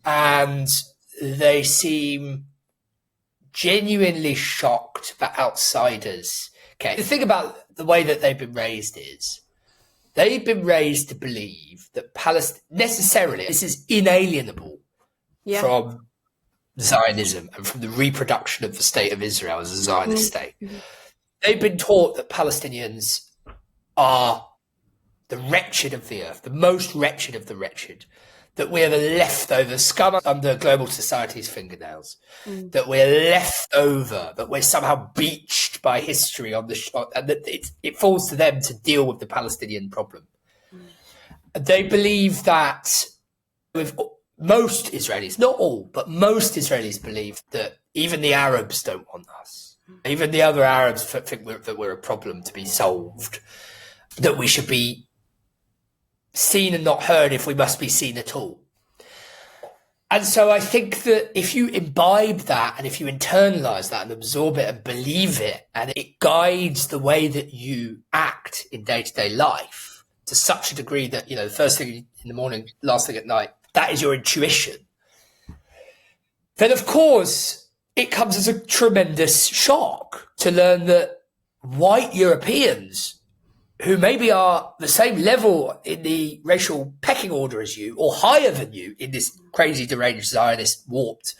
[SPEAKER 1] And they seem genuinely shocked that outsiders. Okay, the thing about the way that they've been raised is they've been raised to believe that Palestine, necessarily, this is inalienable from Zionism and from the reproduction of the state of Israel as a Zionist state. They've been taught that Palestinians are the wretched of the earth, the most wretched of the wretched, that we're the leftover scum under global society's fingernails, that we're left over, that we're somehow beached by history on the shot, and that it falls to them to deal with the Palestinian problem. They believe that with most Israelis, not all, but most Israelis believe that even the Arabs don't want us. Even the other Arabs think that we're a problem to be solved, that we should be seen and not heard if we must be seen at all. And so I think that if you imbibe that and if you internalize that and absorb it and believe it, and it guides the way that you act in day-to-day life to such a degree that, the first thing in the morning, last thing at night, that is your intuition, then of course it comes as a tremendous shock to learn that white Europeans who maybe are the same level in the racial pecking order as you, or higher than you in this crazy, deranged, Zionist, warped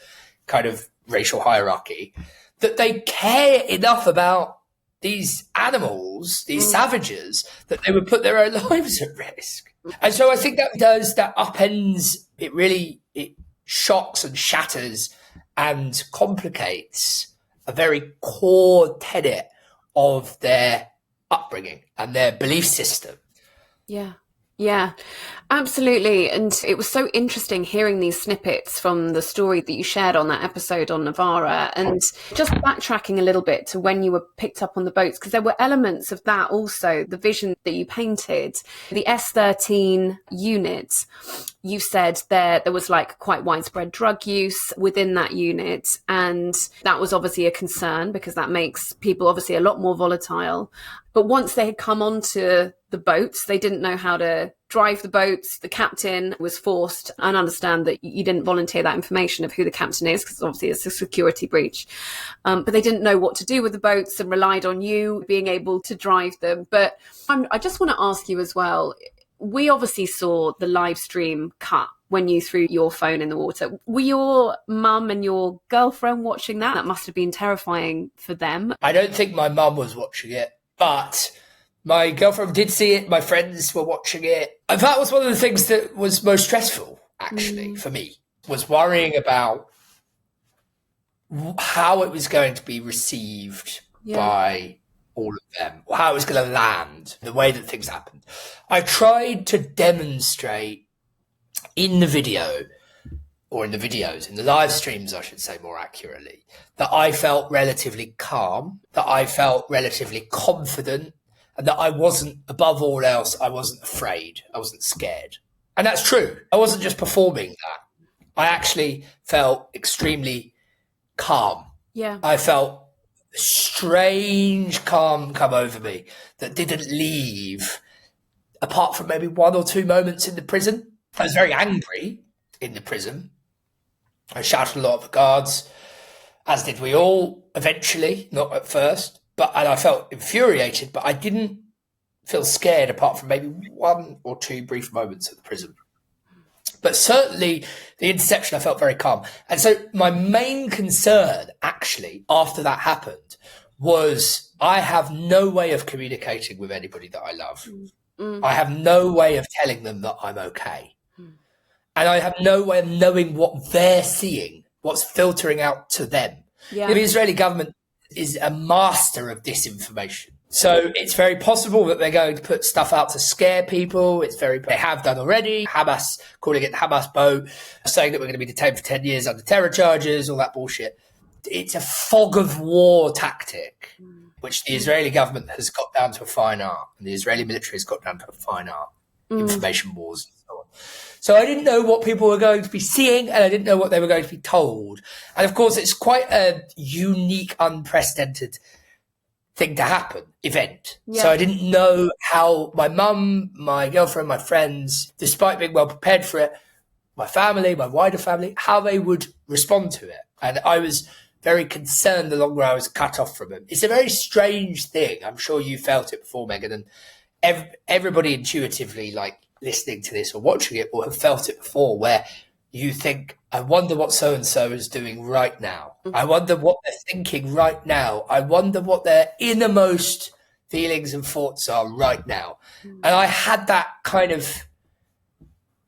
[SPEAKER 1] kind of racial hierarchy, that they care enough about these animals, these savages, that they would put their own lives at risk. And so I think that upends, it shocks and shatters and complicates a very core tenet of their upbringing and their belief system.
[SPEAKER 2] Yeah, absolutely. And it was so interesting hearing these snippets from the story that you shared on that episode on Novara, and just backtracking a little bit to when you were picked up on the boats, because there were elements of that also, the vision that you painted, the S13 unit. You said there was like quite widespread drug use within that unit, and that was obviously a concern because that makes people obviously a lot more volatile. But once they had come onto the boats, they didn't know how to drive the boats. The captain was forced, and understand that you didn't volunteer that information of who the captain is, because obviously it's a security breach. But they didn't know what to do with the boats and relied on you being able to drive them. But I just want to ask you as well, we obviously saw the live stream cut when you threw your phone in the water. Were your mum and your girlfriend watching that? That must have been terrifying for them.
[SPEAKER 1] I don't think my mum was watching it, but my girlfriend did see it. My friends were watching it. And that was one of the things that was most stressful, actually, for me, was worrying about how it was going to be received by all of them, how it was going to land, the way that things happened. I tried to demonstrate in the video, or in the videos, in the live streams, I should say more accurately, that I felt relatively calm, that I felt relatively confident, and that I wasn't, above all else, I wasn't afraid, I wasn't scared. And that's true. I wasn't just performing that. I actually felt extremely calm.
[SPEAKER 2] Yeah.
[SPEAKER 1] I felt strange calm come over me that didn't leave, apart from maybe one or two moments in the prison. I was very angry in the prison. I shouted a lot at the guards, as did we all eventually, not at first. And I felt infuriated, but I didn't feel scared apart from maybe one or two brief moments at the prison. But certainly the interception, I felt very calm. And so my main concern, actually, after that happened, was I have no way of communicating with anybody that I love. I have no way of telling them that I'm okay. And I have no way of knowing what they're seeing, what's filtering out to them. Yeah. The Israeli government is a master of disinformation. So it's very possible that they're going to put stuff out to scare people. They have done already. Hamas, calling it the Hamas boat, saying that we're going to be detained for 10 years under terror charges, all that bullshit. It's a fog of war tactic, which the Israeli government has got down to a fine art, and the Israeli military has got down to a fine art. Information wars and so on. So I didn't know what people were going to be seeing, and I didn't know what they were going to be told. And of course, it's quite a unique, unprecedented thing to happen, event.
[SPEAKER 2] Yeah.
[SPEAKER 1] So I didn't know how my mum, my girlfriend, my friends, despite being well prepared for it, my family, my wider family, how they would respond to it. And I was very concerned the longer I was cut off from them. It's a very strange thing. I'm sure you felt it before, Megan, and everybody intuitively, like, listening to this or watching it will have felt it before, where you think, I wonder what so-and-so is doing right now. I wonder what they're thinking right now. I wonder what their innermost feelings and thoughts are right now. And I had that kind of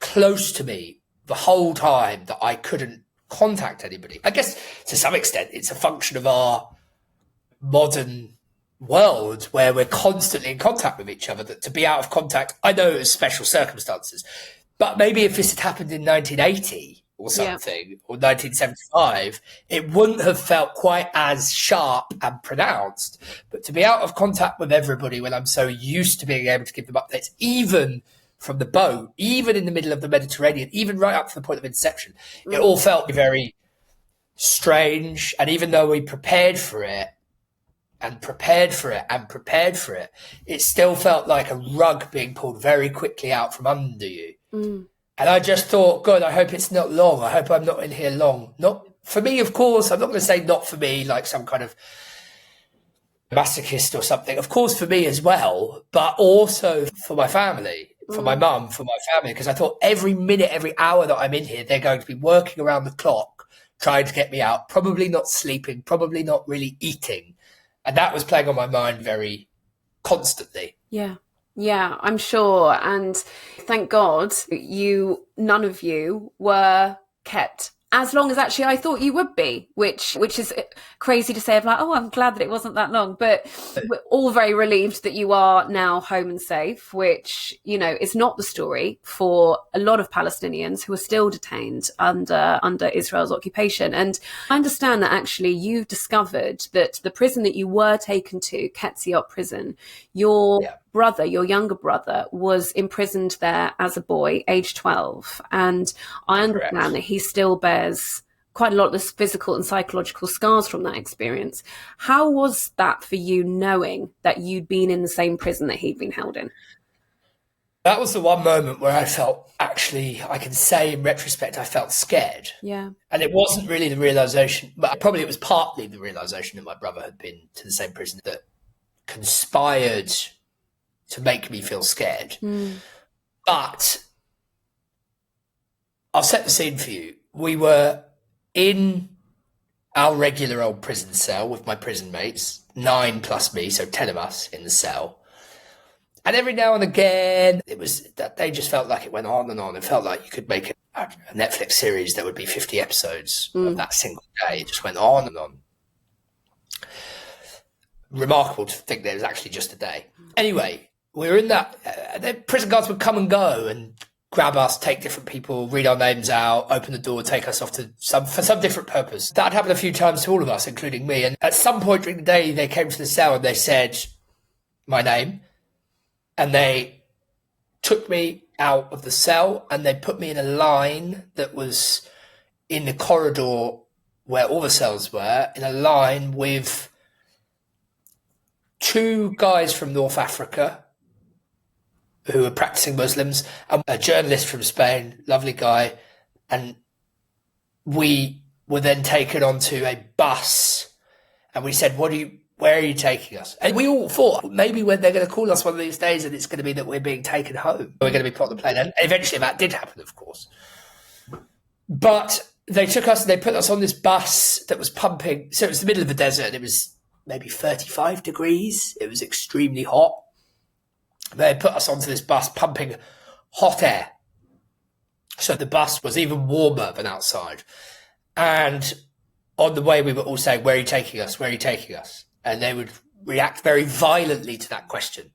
[SPEAKER 1] close to me the whole time that I couldn't contact anybody. I guess to some extent it's a function of our modern world where we're constantly in contact with each other, that to be out of contact, I know it was special circumstances, but maybe if this had happened in 1980 or something, or 1975, it wouldn't have felt quite as sharp and pronounced. But to be out of contact with everybody when I'm so used to being able to give them updates, even from the boat, even in the middle of the Mediterranean, even right up to the point of Interception, it all felt very strange. And even though we prepared for it, and prepared for it, and prepared for it, it still felt like a rug being pulled very quickly out from under you. And I just thought, God, I hope it's not long. I hope I'm not in here long. Not for me, of course. I'm not going to say not for me, like some kind of masochist or something. Of course, for me as well, but also for my family, for my mum, for my family, because I thought every minute, every hour that I'm in here, they're going to be working around the clock, trying to get me out, probably not sleeping, probably not really eating. And that was playing on my mind very constantly.
[SPEAKER 2] Yeah, I'm sure. And thank God none of you were kept as long as actually I thought you would be, which is crazy to say of like, oh, I'm glad that it wasn't that long. But we're all very relieved that you are now home and safe, which, is not the story for a lot of Palestinians who are still detained under Israel's occupation. And I understand that actually you've discovered that the prison that you were taken to, Ketziot prison, your younger brother, was imprisoned there as a boy, age 12. And I understand that he still bears quite a lot of the physical and psychological scars from that experience. How was that for you, knowing that you'd been in the same prison that he'd been held in?
[SPEAKER 1] That was the one moment where I felt, actually, I can say in retrospect, I felt scared.
[SPEAKER 2] Yeah.
[SPEAKER 1] And it wasn't really the realization, but probably it was partly the realization that my brother had been to the same prison that conspired to make me feel scared. But I'll set the scene for you. We were in our regular old prison cell with my prison mates, 9 plus me, so 10 of us in the cell. And every now and again, it was that they just felt like it went on and on. It felt like you could make a Netflix series that would be 50 episodes of that single day. It just went on and on. Remarkable to think that it was actually just a day. Anyway, we were in that, the prison guards would come and go and grab us, take different people, read our names out, open the door, take us off to for some different purpose. That happened a few times to all of us, including me. And at some point during the day, they came to the cell and they said my name, and they took me out of the cell and they put me in a line that was in the corridor where all the cells were, in a line with 2 guys from North Africa who were practicing Muslims, and a journalist from Spain, lovely guy. And we were then taken onto a bus and we said, where are you taking us? And we all thought maybe when they're going to call us one of these days and it's going to be that we're being taken home, we're going to be put on the plane. And eventually that did happen, of course. But they took us and they put us on this bus that was pumping. So it was the middle of the desert. It was maybe 35 degrees. It was extremely hot. They put us onto this bus pumping hot air. So the bus was even warmer than outside. And on the way, we were all saying, where are you taking us? Where are you taking us? And they would react very violently to that question.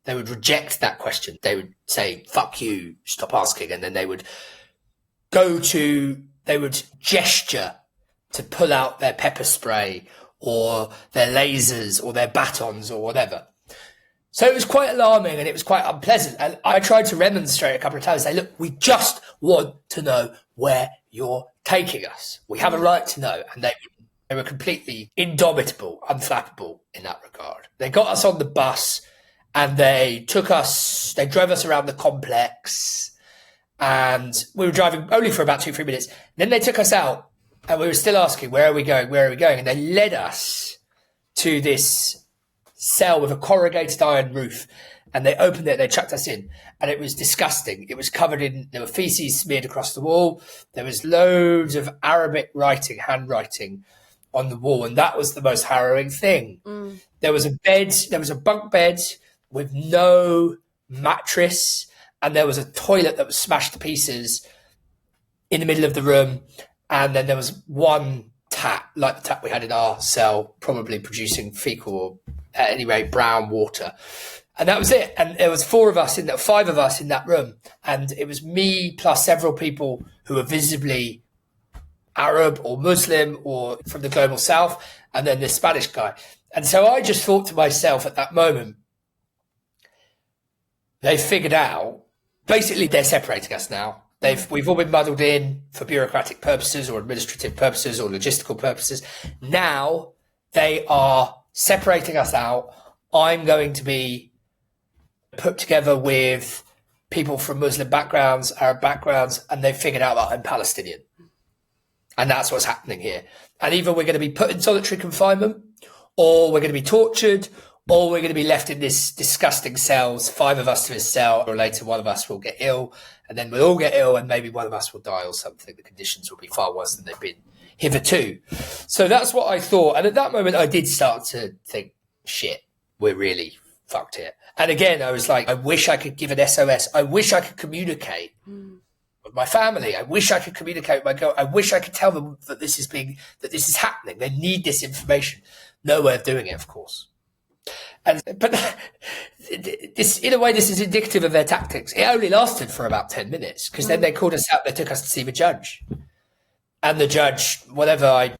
[SPEAKER 1] They would reject that question. They would say, fuck you, stop asking. And then they would gesture to pull out their pepper spray or their lasers or their batons or whatever. So it was quite alarming and it was quite unpleasant. And I tried to remonstrate a couple of times, say, look, we just want to know where you're taking us. We have a right to know. And they were completely indomitable, unflappable in that regard. They got us on the bus and they drove us around the complex, and we were driving only for about 2-3 minutes. Then they took us out and we were still asking, where are we going? Where are we going? And they led us to this cell with a corrugated iron roof, and they opened it, they chucked us in, and it was disgusting. It was there were feces smeared across the wall. There was loads of Arabic handwriting on the wall, and that was the most harrowing thing. There was a bunk bed with no mattress, and there was a toilet that was smashed to pieces in the middle of the room, and then there was one tap, like the tap we had in our cell, probably producing fecal or at any rate brown water. And that was it. And there was 5 of us in that room, and it was me plus several people who were visibly Arab or Muslim or from the global south, and then this Spanish guy. And so I just thought to myself at that moment, they figured out, basically they're separating us now. We've all been muddled in for bureaucratic purposes or administrative purposes or logistical purposes. Now they are separating us out. I'm going to be put together with people from Muslim backgrounds, Arab backgrounds, and they've figured out that I'm Palestinian. And that's what's happening here. And either we're going to be put in solitary confinement, or we're going to be tortured, or we're going to be left in this disgusting cells, 5 of us to a cell, or later one of us will get ill, and then we'll all get ill, and maybe one of us will die or something. The conditions will be far worse than they've been hitherto. So that's what I thought. And at that moment, I did start to think, shit, we're really fucked here. And again, I was like, I wish I could give an SOS. I wish I could communicate with my family. I wish I could communicate with my girl. I wish I could tell them that this is happening. They need this information. No way of doing it, of course. But this, in a way, this is indicative of their tactics. It only lasted for about 10 minutes because then they called us out. They took us to see the judge, and the judge,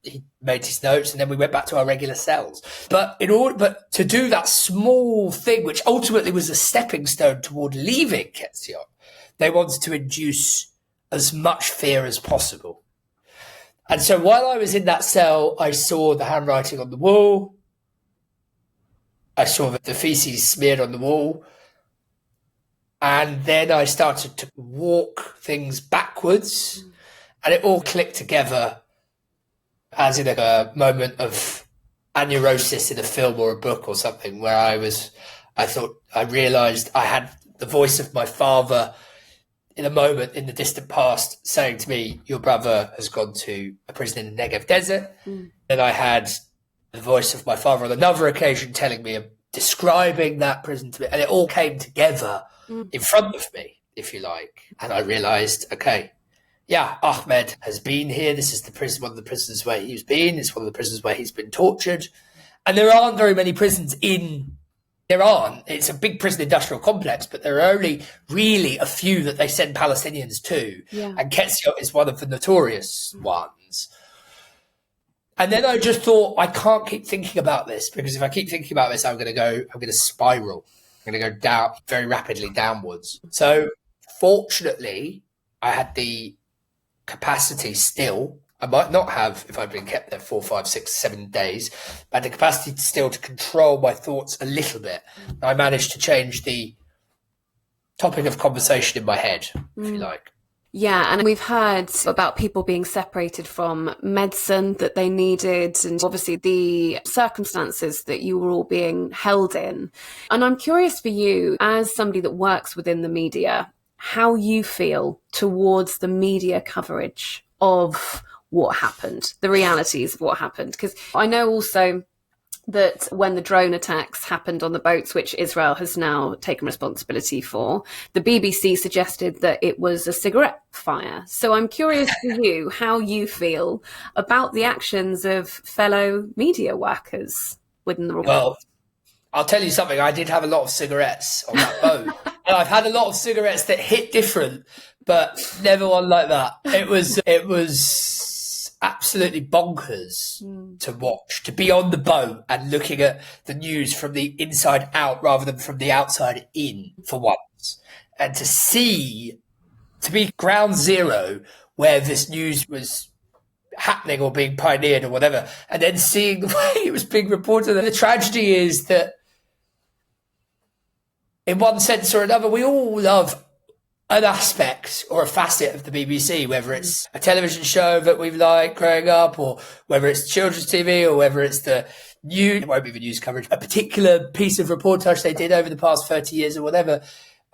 [SPEAKER 1] he made his notes, and then we went back to our regular cells. But to do that small thing, which ultimately was a stepping stone toward leaving Ketziot, they wanted to induce as much fear as possible. And so while I was in that cell, I saw the handwriting on the wall. I saw the feces smeared on the wall. And then I started to walk things backwards, and it all clicked together as in a moment of aneurosis in a film or a book or something, where I realized I had the voice of my father in a moment in the distant past saying to me, your brother has gone to a prison in the Negev desert. And I had the voice of my father on another occasion telling me, describing that prison to me, and it all came together in front of me, if you like. And I realized, okay, yeah, Ahmed has been here. This is the prison, one of the prisons where he's been. It's one of the prisons where he's been tortured. And there aren't very many prisons it's a big prison industrial complex, but there are only really a few that they send Palestinians to. Yeah. And Ketziot is one of the notorious ones. And then I just thought, I can't keep thinking about this, because if I keep thinking about this, I'm going to spiral. I'm going to go down very rapidly downwards. So fortunately, I had the capacity still. I might not have if I'd been kept there 4, 5, 6, 7 days. I had the capacity still to control my thoughts a little bit. I managed to change the topic of conversation in my head, if you like.
[SPEAKER 2] Yeah, and we've heard about people being separated from medicine that they needed, and obviously the circumstances that you were all being held in. And I'm curious for you, as somebody that works within the media, how you feel towards the media coverage of what happened, the realities of what happened. Because I know also that when the drone attacks happened on the boats, which Israel has now taken responsibility for, the BBC suggested that it was a cigarette fire. So I'm curious for you, how you feel about the actions of fellow media workers within the report.
[SPEAKER 1] Well, I'll tell you something. I did have a lot of cigarettes on that boat. And I've had a lot of cigarettes that hit different, but never one like that. It was absolutely bonkers to watch, to be on the boat and looking at the news from the inside out rather than from the outside in for once. And to be ground zero where this news was happening or being pioneered or whatever, and then seeing the way it was being reported. And the tragedy is that in one sense or another, we all love an aspect or a facet of the BBC, whether it's a television show that we've liked growing up, or whether it's children's TV, or whether it's the news, it won't be the news coverage, a particular piece of reportage they did over the past 30 years or whatever,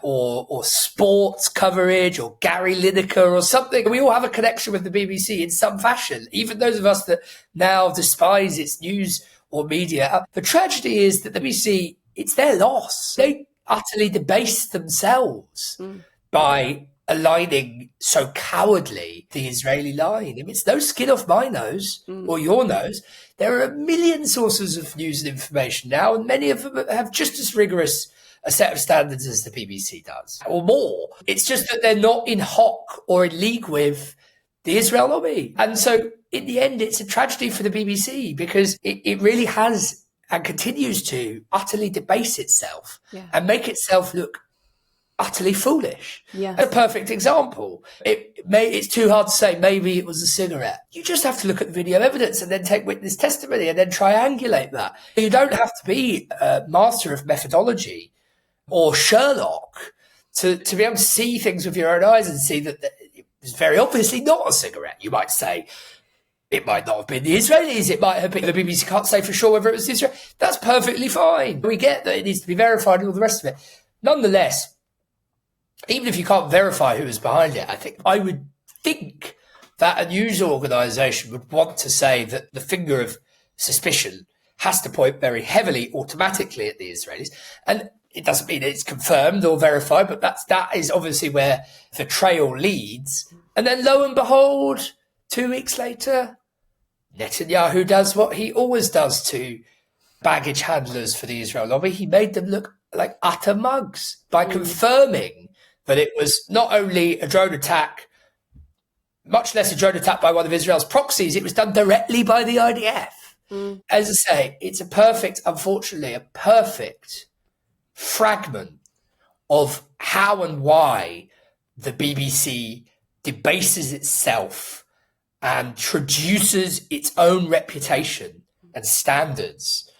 [SPEAKER 1] or sports coverage, or Gary Lineker or something. We all have a connection with the BBC in some fashion, even those of us that now despise its news or media. The tragedy is that the BBC, it's their loss. They utterly debase themselves by aligning so cowardly the Israeli line. I mean, it's no skin off my nose or your nose. There are a million sources of news and information now, and many of them have just as rigorous a set of standards as the BBC does, or more. It's just that they're not in hock or in league with the Israel lobby. And so in the end, it's a tragedy for the BBC, because it really has and continues to utterly debase itself and make itself look utterly foolish.
[SPEAKER 2] Yes.
[SPEAKER 1] A perfect example. It's too hard to say maybe it was a cigarette. You just have to look at the video evidence and then take witness testimony and then triangulate that. You don't have to be a master of methodology or Sherlock to be able to see things with your own eyes and see that it was very obviously not a cigarette. You might say it might not have been the Israelis. It might have been the BBC. Can't say for sure whether it was Israel. That's perfectly fine. We get that it needs to be verified and all the rest of it. Nonetheless, even if you can't verify who was behind it, I would think that a news organisation would want to say that the finger of suspicion has to point very heavily automatically at the Israelis. And it doesn't mean it's confirmed or verified, but that is obviously where the trail leads. And then lo and behold, 2 weeks later, Netanyahu does what he always does to baggage handlers for the Israel lobby. He made them look like utter mugs by confirming that it was not only a drone attack, much less a drone attack by one of Israel's proxies, it was done directly by the IDF. As I say, it's unfortunately, a perfect fragment of how and why the BBC debases itself and traduces its own reputation and standards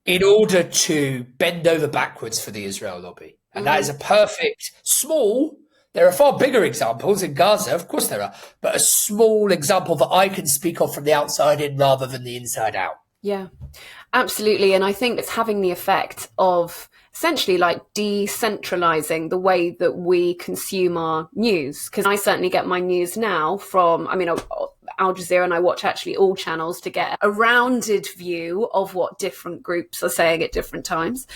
[SPEAKER 1] in order to bend over backwards for the Israel lobby. And that is a perfect small, there are far bigger examples in Gaza, of course there are, but a small example that I can speak of from the outside in rather than the inside out.
[SPEAKER 2] Yeah, absolutely. And I think it's having the effect of essentially like decentralizing the way that we consume our news. Because I certainly get my news now from, Al Jazeera, and I watch actually all channels to get a rounded view of what different groups are saying at different times.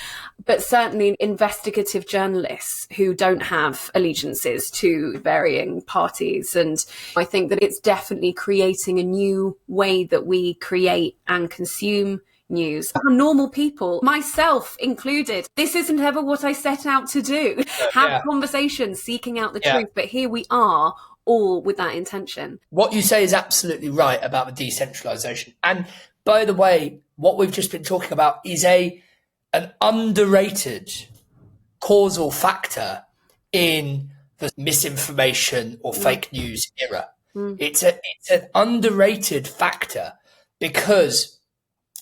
[SPEAKER 2] But certainly investigative journalists who don't have allegiances to varying parties. And I think that it's definitely creating a new way that we create and consume news. Normal people, myself included, this isn't ever what I set out to do. Have conversations, seeking out the truth. But here we are, all with that intention.
[SPEAKER 1] What you say is absolutely right about the decentralization. And by the way, what we've just been talking about is an underrated causal factor in the misinformation or fake news era. It's an underrated factor, because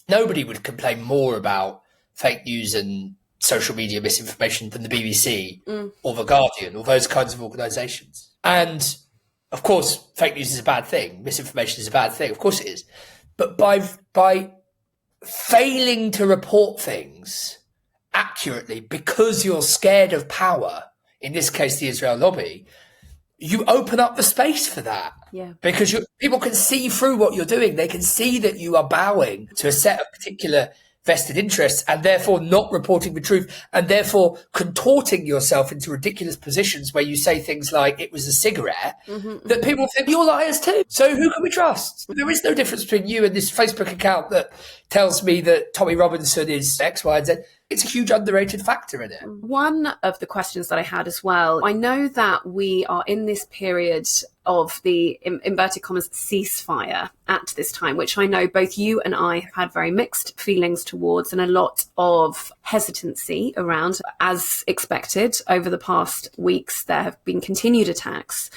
[SPEAKER 1] nobody would complain more about fake news and social media misinformation than the BBC or The Guardian or those kinds of organisations. And of course, fake news is a bad thing. Misinformation is a bad thing. Of course it is. But by failing to report things accurately because you're scared of power, in this case, the Israel lobby, you open up the space for that.
[SPEAKER 2] Yeah.
[SPEAKER 1] Because people can see through what you're doing. They can see that you are bowing to a set of particular vested interests and therefore not reporting the truth and therefore contorting yourself into ridiculous positions where you say things like it was a cigarette that people think you're liars too. So who can we trust? There is no difference between you and this Facebook account that tells me that Tommy Robinson is X, Y, and Z. It's a huge underrated factor in it.
[SPEAKER 2] One of the questions that I had as well, I know that we are in this period of the inverted commas ceasefire at this time, which I know both you and I have had very mixed feelings towards and a lot of hesitancy around. As expected, over the past weeks, there have been continued attacks.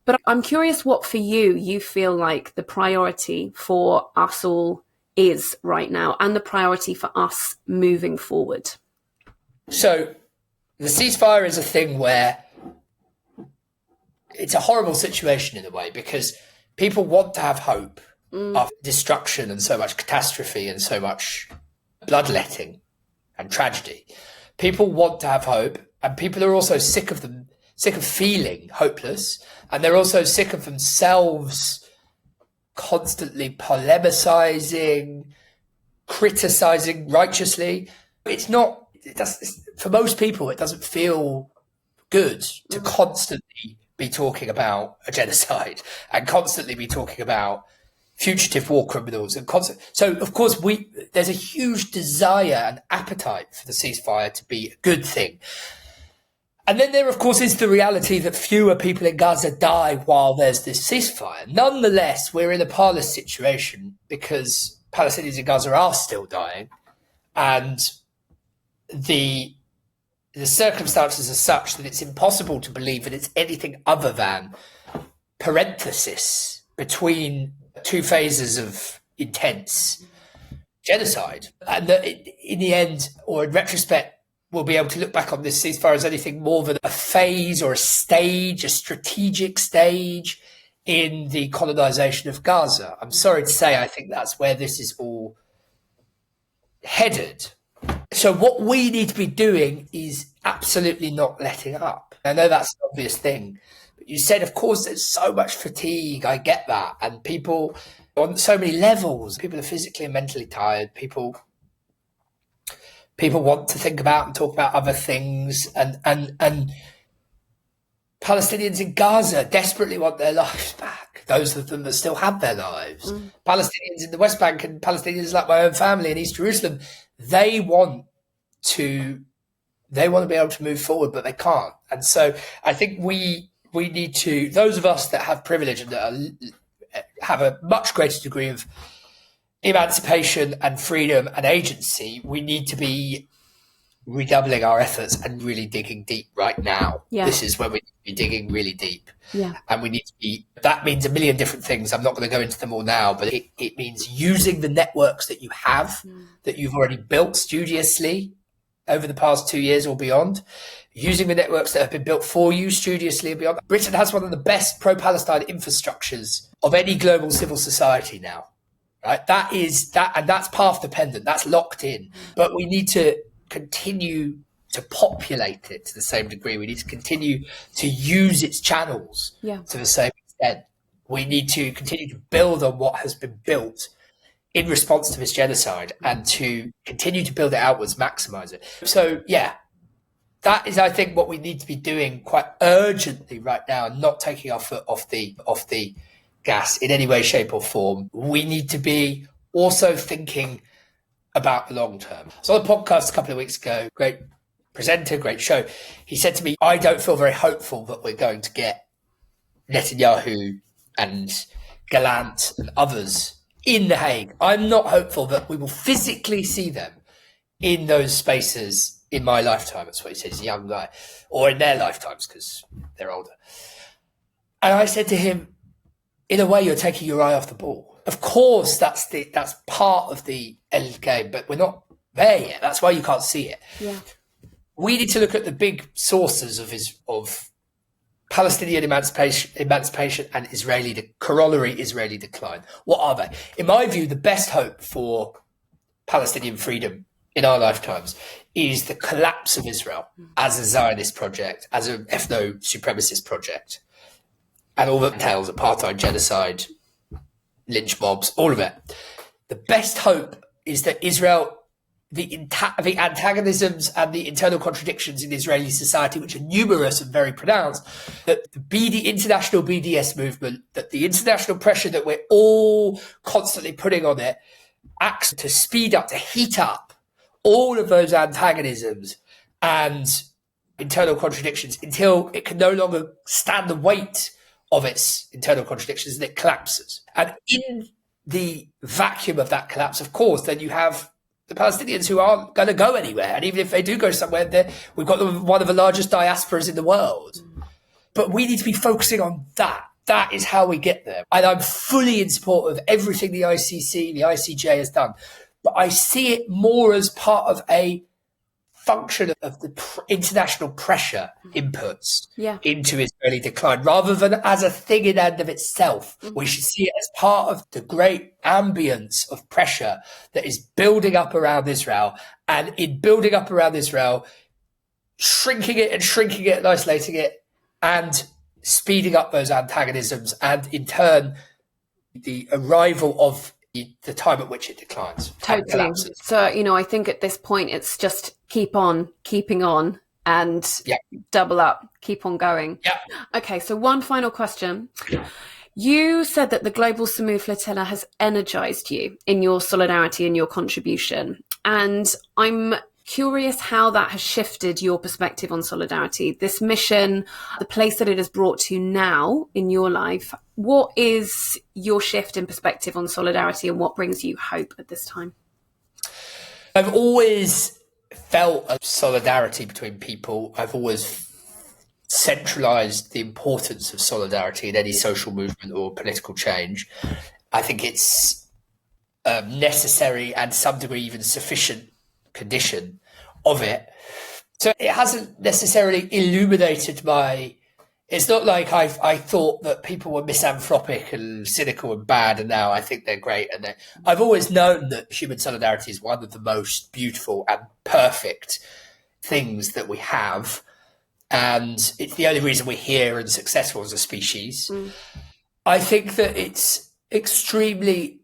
[SPEAKER 2] But I'm curious what for you feel like the priority for us all is right now and the priority for us moving forward.
[SPEAKER 1] So the ceasefire is a thing where it's a horrible situation in a way, because people want to have hope of destruction and so much catastrophe and so much bloodletting and tragedy. People want to have hope, and people are also sick of feeling hopeless, and they're also sick of themselves constantly polemicizing, criticizing righteously. For most people, it doesn't feel good to constantly be talking about a genocide and constantly be talking about fugitive war criminals. So, of course, there's a huge desire and appetite for the ceasefire to be a good thing. And then there, of course, is the reality that fewer people in Gaza die while there's this ceasefire. Nonetheless, we're in a parlous situation because Palestinians in Gaza are still dying, and the circumstances are such that it's impossible to believe that it's anything other than parenthesis between two phases of intense genocide. And that in the end, or in retrospect, we'll be able to look back on this ceasefire as anything more than a phase or a stage, a strategic stage in the colonization of Gaza. I'm sorry to say, I think that's where this is all headed. So what we need to be doing is absolutely not letting up. I know that's an obvious thing, but you said, of course, there's so much fatigue. I get that. And people on so many levels, people are physically and mentally tired. People want to think about and talk about other things, and Palestinians in Gaza desperately want their lives back. Those of them that still have their lives. Palestinians in the West Bank and Palestinians like my own family in East Jerusalem, they want to be able to move forward, but they can't. And so I think we need to, those of us that have privilege and that have a much greater degree of emancipation and freedom and agency, we need to be redoubling our efforts and really digging deep right now. Yeah. This is when we need to be digging really deep. Yeah. And we need to be, that means a million different things. I'm not going to go into them all now, but it means using the networks that you have, that you've already built studiously over the past 2 years or beyond, using the networks that have been built for you studiously and beyond. Britain has one of the best pro-Palestine infrastructures of any global civil society now. Right? That is that, and that's path dependent. That's locked in. But we need to continue to populate it to the same degree. We need to continue to use its channels to the same extent. We need to continue to build on what has been built in response to this genocide and to continue to build it outwards, maximize it. So, that is, I think, what we need to be doing quite urgently right now, and not taking our foot off the gas in any way, shape or form. We need to be also thinking about the long term. I saw a podcast a couple of weeks ago, great presenter, great show. He said to me, I don't feel very hopeful that we're going to get Netanyahu and Gallant and others in The Hague. I'm not hopeful that we will physically see them in those spaces in my lifetime. That's what he said, he's a young guy, or in their lifetimes because they're older. And I said to him, in a way, you're taking your eye off the ball. Of course, that's part of the end game, but we're not there yet. That's why you can't see it. Yeah. We need to look at the big sources of Palestinian emancipation and corollary Israeli decline. What are they? In my view, the best hope for Palestinian freedom in our lifetimes is the collapse of Israel as a Zionist project, as an ethno-supremacist project, and all that entails: apartheid, genocide, lynch mobs, all of it. The best hope is that Israel, the antagonisms and the internal contradictions in Israeli society, which are numerous and very pronounced, that the international BDS movement, that the international pressure that we're all constantly putting on it, acts to speed up, to heat up all of those antagonisms and internal contradictions until it can no longer stand the weight of its internal contradictions and it collapses. And in the vacuum of that collapse, of course, then you have the Palestinians who aren't going to go anywhere. And even if they do go somewhere, we've got one of the largest diasporas in the world. But we need to be focusing on that. That is how we get there. And I'm fully in support of everything the ICC, the ICJ has done. But I see it more as part of a function of the international pressure inputs into Israeli decline, rather than as a thing in and of itself. We should see it as part of the great ambience of pressure that is building up around Israel. And in building up around Israel, shrinking it and isolating it and speeding up those antagonisms, and in turn, the arrival of the time at which it declines.
[SPEAKER 2] Totally. So, I think at this point, it's just keep on keeping on and double up, keep on going. Yeah. Okay, so one final question. You said that the Global Samu Flotilla has energized you in your solidarity and your contribution. And I'm curious how that has shifted your perspective on solidarity. This mission, the place that it has brought to now in your life, what is your shift in perspective on solidarity and what brings you hope at this time?
[SPEAKER 1] I've always felt a solidarity between people. I've always centralized the importance of solidarity in any social movement or political change. I think it's necessary and to some degree even sufficient condition of it. So it hasn't necessarily illuminated it's not like I thought that people were misanthropic and cynical and bad, and now I think they're great. And I've always known that human solidarity is one of the most beautiful and perfect things that we have. And it's the only reason we're here and successful as a species. I think that it's extremely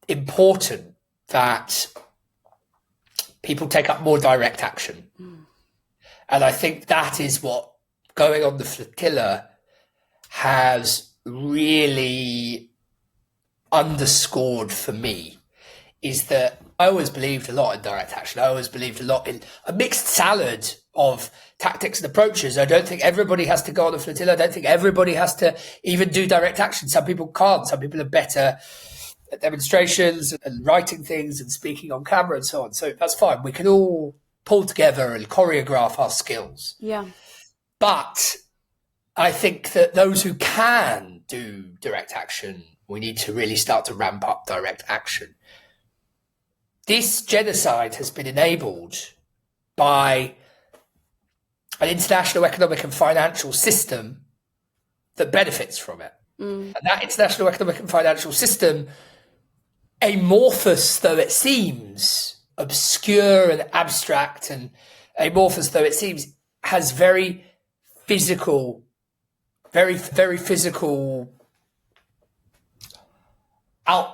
[SPEAKER 1] important that people take up more direct action. And I think that is what going on the flotilla has really underscored for me, is that I always believed a lot in direct action. I always believed a lot in a mixed salad of tactics and approaches. I don't think everybody has to go on the flotilla. I don't think everybody has to even do direct action. Some people can't. Some people are better at demonstrations and writing things and speaking on camera and so on. So that's fine. We can all pull together and choreograph our skills.
[SPEAKER 2] Yeah.
[SPEAKER 1] But I think that those who can do direct action, we need to really start to ramp up direct action. This genocide has been enabled by an international economic and financial system that benefits from it. And that international economic and financial system, amorphous though it seems, obscure and abstract and amorphous though it seems, has very physical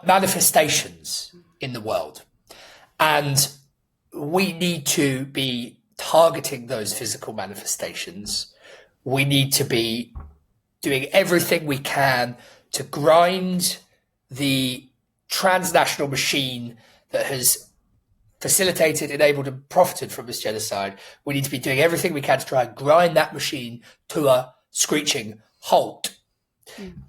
[SPEAKER 1] manifestations in the world. And we need to be targeting those physical manifestations. We need to be doing everything we can to grind the transnational machine that has facilitated, enabled and profited from this genocide. We need to be doing everything we can to try and grind that machine to a screeching halt.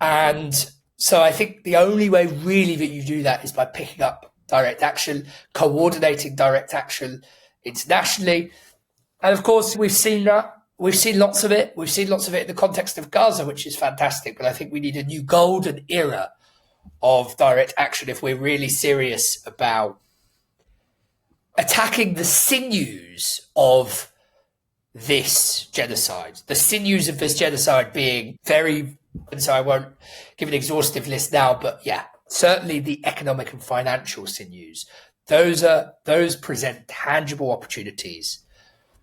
[SPEAKER 1] And so I think the only way really that you do that is by picking up direct action, coordinating direct action internationally. And of course, we've seen that. We've seen lots of it. We've seen lots of it in the context of Gaza, which is fantastic. But I think we need a new golden era of direct action if we're really serious about attacking the sinews of this genocide. The sinews of this genocide being very, and so I won't give an exhaustive list now, but yeah, certainly the economic and financial sinews. Those present tangible opportunities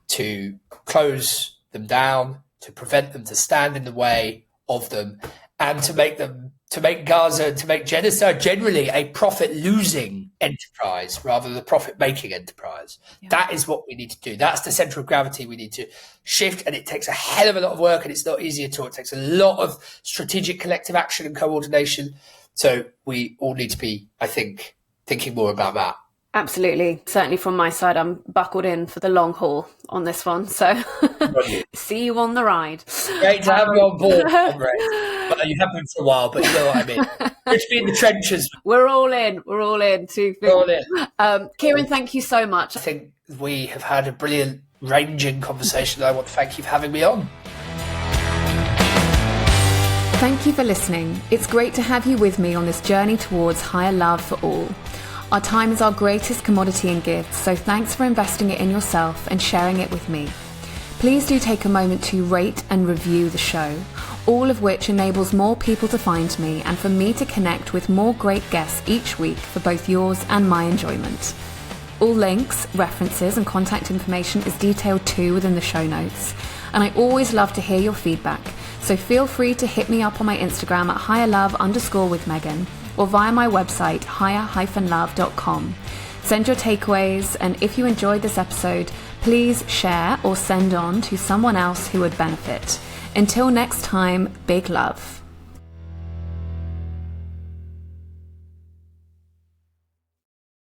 [SPEAKER 1] to close them down, to prevent them, to stand in the way of them, and to make Gaza, to make genocide generally a profit-losing enterprise rather than a profit-making enterprise. Yeah. That is what we need to do. That's the centre of gravity we need to shift, and it takes a hell of a lot of work, and it's not easy at all. It takes a lot of strategic collective action and coordination. So we all need to be, I think, thinking more about that.
[SPEAKER 2] Absolutely. Certainly from my side, I'm buckled in for the long haul on this one. So see you on the ride.
[SPEAKER 1] Great to have you on board, comrade. Well, you have been for a while, but you know what I mean. Good to be in the trenches.
[SPEAKER 2] We're all in. We're all in.
[SPEAKER 1] We're all in.
[SPEAKER 2] Kieran, thank you so much.
[SPEAKER 1] I think we have had a brilliant, ranging conversation. I want to thank you for having me on.
[SPEAKER 2] Thank you for listening. It's great to have you with me on this journey towards higher love for all. Our time is our greatest commodity and gift, so thanks for investing it in yourself and sharing it with me. Please do take a moment to rate and review the show, all of which enables more people to find me and for me to connect with more great guests each week for both yours and my enjoyment. All links, references and contact information is detailed too within the show notes. And I always love to hear your feedback, so feel free to hit me up on my Instagram at higherlove_with_Megan or via my website higher-love.com. Send your takeaways, and if you enjoyed this episode, please share or send on to someone else who would benefit. Until next time, big love.